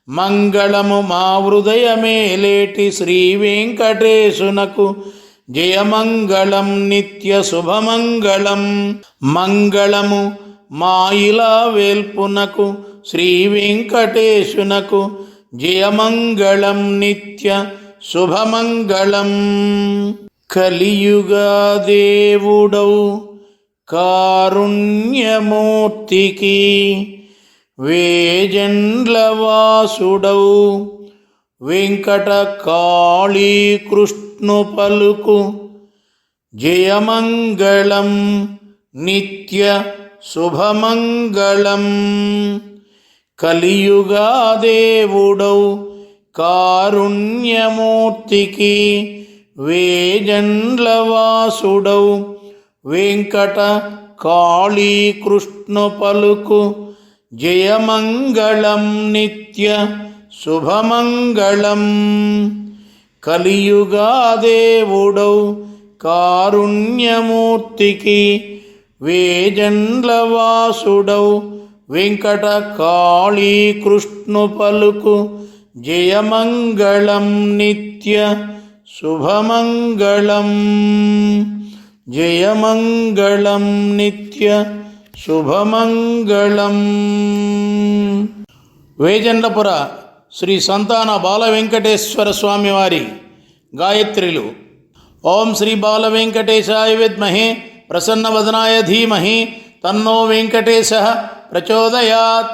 మంగళము మా హృదయమేలేటి శ్రీ వెంకటేశునకు జయమంగళం నిత్య శుభమంగళం. మంగళము మాయిలా వేల్పునకు శ్రీ వెంకటేశునకు జయమంగళం నిత్య శుభమంగళం. కలియుగా దేవుడౌ కారుణ్యమూర్తికి వేజండ్ల వాసుడౌ వెంకట కాళీకృష్ణు పలుకు జయమంగళం నిత్య శుభమంగళం. కలియుగా దేవుడౌ కారుణ్యమూర్తికి వేజండ్లవాసుడౌ వెంకట కాళీకృష్ణ పలుకు జయమంగళం నిత్య శుభమంగళం. కలియుగాదేవుడౌ కారుణ్యమూర్తికి వేజండ్లవాసుడౌ వెంకట కాళీకృష్ణ పలుకు జయమంగళం నిత్య శుభమంగళం. జయమంగళం నిత్య శుభమంగళం. వేజండ్లపుర శ్రీ సంతాన బాల వెంకటేశ్వర స్వామి వారి గాయత్రిలు. ఓం శ్రీ బాల వెంకటేశాయ విద్మహే ప్రసన్నవదనాయ ధీమహి తన్నో వెంకటేశః ప్రచోదయాత్.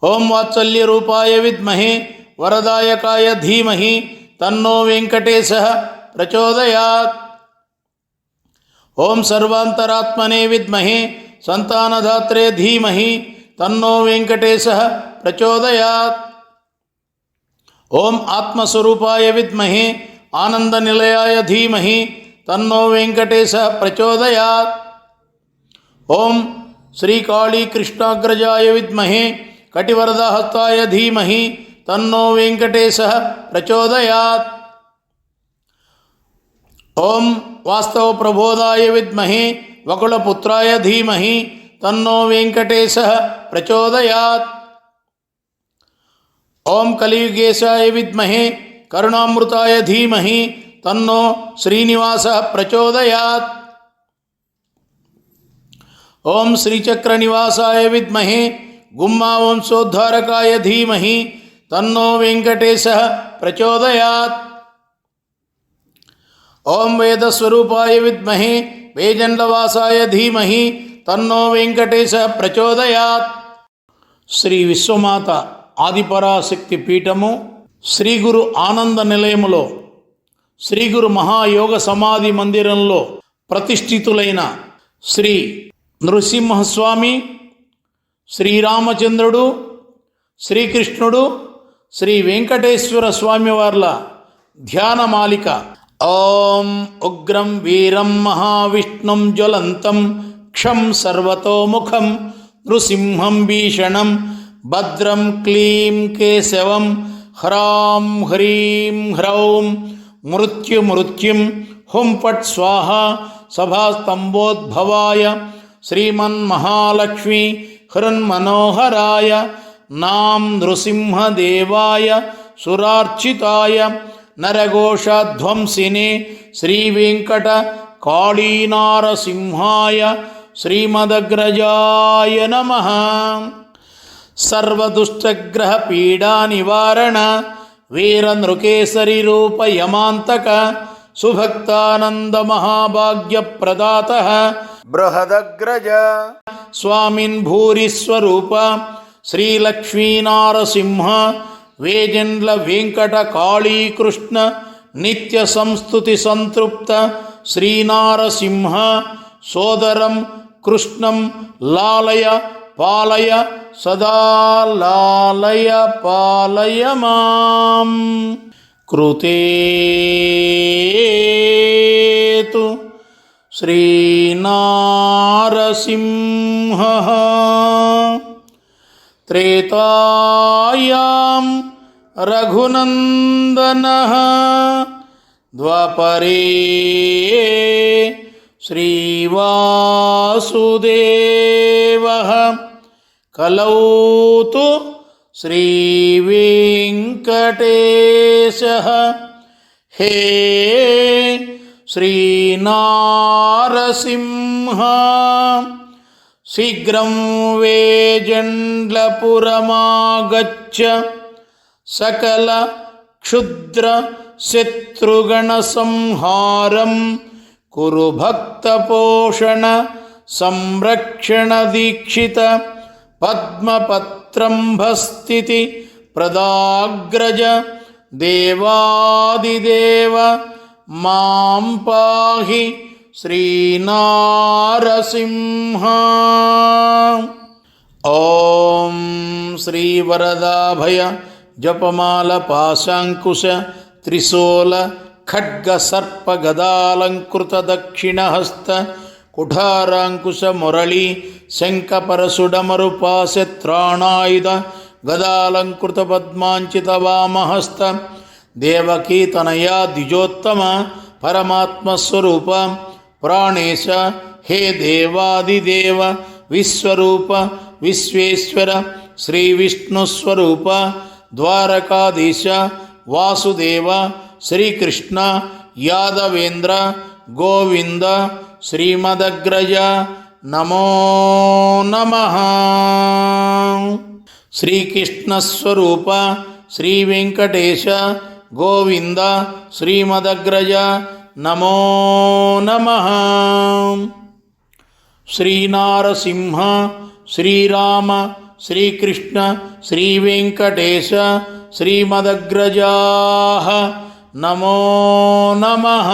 ఓం వాత్సల్యరూపాయ విద్మహే వరదాయకాయ ధీమహి తన్నో వెంకటేశః ప్రచోదయాత్. ఓం సర్వాంతరాత్మనే విద్మహే సంతానదాత్రే ధీమహి తన్నో వెంకటేశః ప్రచోదయాత్. ఓం ఆత్మస్వరూపాయ విద్మహే ఆనందనిలయాయ ధీమహి తన్నో వెంకటేశః ప్రచోదయాత్. ఓం శ్రీకాళీకృష్ణాగ్రజాయ విద్మహే కటివరదహస్తాయ ధీమహి తన్నో వెంకటేశః ప్రచోదయాత్. ఓం వాస్తవ ప్రబోధాయ విద్మహే వకుళపుత్రాయ ధీమహి తన్నో వెంకటేశః ప్రచోదయాత్. ఓం కలియుగేశాయ విద్మహే కరుణామృతాయ ధీమహి తన్నో శ్రీనివాసః ప్రచోదయాత్. ఓం శ్రీచక్రనివాసాయ విద్మహే గుమ్మా వంశోద్ధారకాయ ధీమహి తన్నో వెంకటేశః ప్రచోదయాత్. ఓం వేదస్వరూపాయ విద్మహే వేజండ్లవాసాయ ధీమహి తన్నో వెంకటేశః ప్రచోదయాత్. శ్రీ విశ్వమాత ఆదిపరాశక్తి పీఠము శ్రీ గురు ఆనంద నిలయములో శ్రీ గురు మహాయోగ సమాధి మందిరంలో ప్రతిష్ఠితులైన శ్రీ నృసింహస్వామి, శ్రీరామచంద్రుడు, శ్రీకృష్ణుడు, శ్రీ వెంకటేశ్వర స్వామివార్ల ధ్యానమాలిక. ఓం ఉగ్రం వీరం మహావిష్ణుం జ్వలంతం క్షం సర్వతోముఖం నృసింహం భీషణం భద్రం క్లీం కేశవం హ్రాం హ్రీం హ్రౌం మృత్యుమృత్యుం హుం ఫట్ స్వాహ సభాస్తంభోద్భవాయ శ్రీమన్మహాలక్ష్మీ హృన్మనోహరాయ నాం నృసింహదేవాయ సురార్చితాయ నరఘోషధ్వంసినే శ్రీవేంకట కాళీనారసింహాయ శ్రీమదగ్రజాయ నమః. సర్వదుష్టగ్రహ పీడా నివారణ వీర నృకేసరి రూప యమాంతక సుభక్తానంద మహాభాగ్య ప్రదాత బృహదగ్రజ స్వామిన్ భూరి స్వరూప శ్రీలక్ష్మీనారసింహ వేజండ్ల వెంకట కాళీకృష్ణ నిత్య సంస్తుతి సంతృప్త శ్రీనారసింహ సోదరం కృష్ణం లాలయ పాలయ సదా లాలయ పాలయ మాం. కృతేతు శ్రీనారసింహః త్రేతాయాం రఘునందనః ద్వాపరే శ్రీవాసుదేవః కలౌ తు శ్రీవేంకటేశః. హే శ్రీనారసింహ శీఘ్రం వేజండ్లపురమాగచ్చ సకల క్షుద్ర శత్రుగణ సంహారం కురు భక్తపోషణ సంరక్షణ దీక్షిత పద్మపత్రంభస్థితి ప్రదాగ్రజ దేవాదిదేవ మాం పాహి శ్రీనారసింహ. ఓం శ్రీవరదాభయ జపమాల పాశాంకుశ త్రిశూల ఖడ్గసర్పగదాలంకృత దక్షిణహస్త కుఠారాంకుశ మురళీ శంఖపరశుడమరుపాశత్రాణాయుధ గదాలంకృత పద్మాంచిత వామహస్త దేవకీతనయా ద్విజోత్తమ పరమాత్మస్వరూప ప్రాణేశ హే దేవాదిదేవ విశ్వరూప విశ్వేశ్వర శ్రీ విష్ణుస్వరూప ద్వారకాధీశ వాసుదేవ శ్రీకృష్ణ యాదవేంద్ర గోవింద శ్రీమదగ్రజ నమో నమః. శ్రీకృష్ణస్వరూప శ్రీ వెంకటేశ గోవింద శ్రీమదగ్రజ నమో నమః. శ్రీనారసింహ శ్రీరామ శ్రీకృష్ణ శ్రీవెంకటేశ శ్రీమదగ్రజా నమో నమః.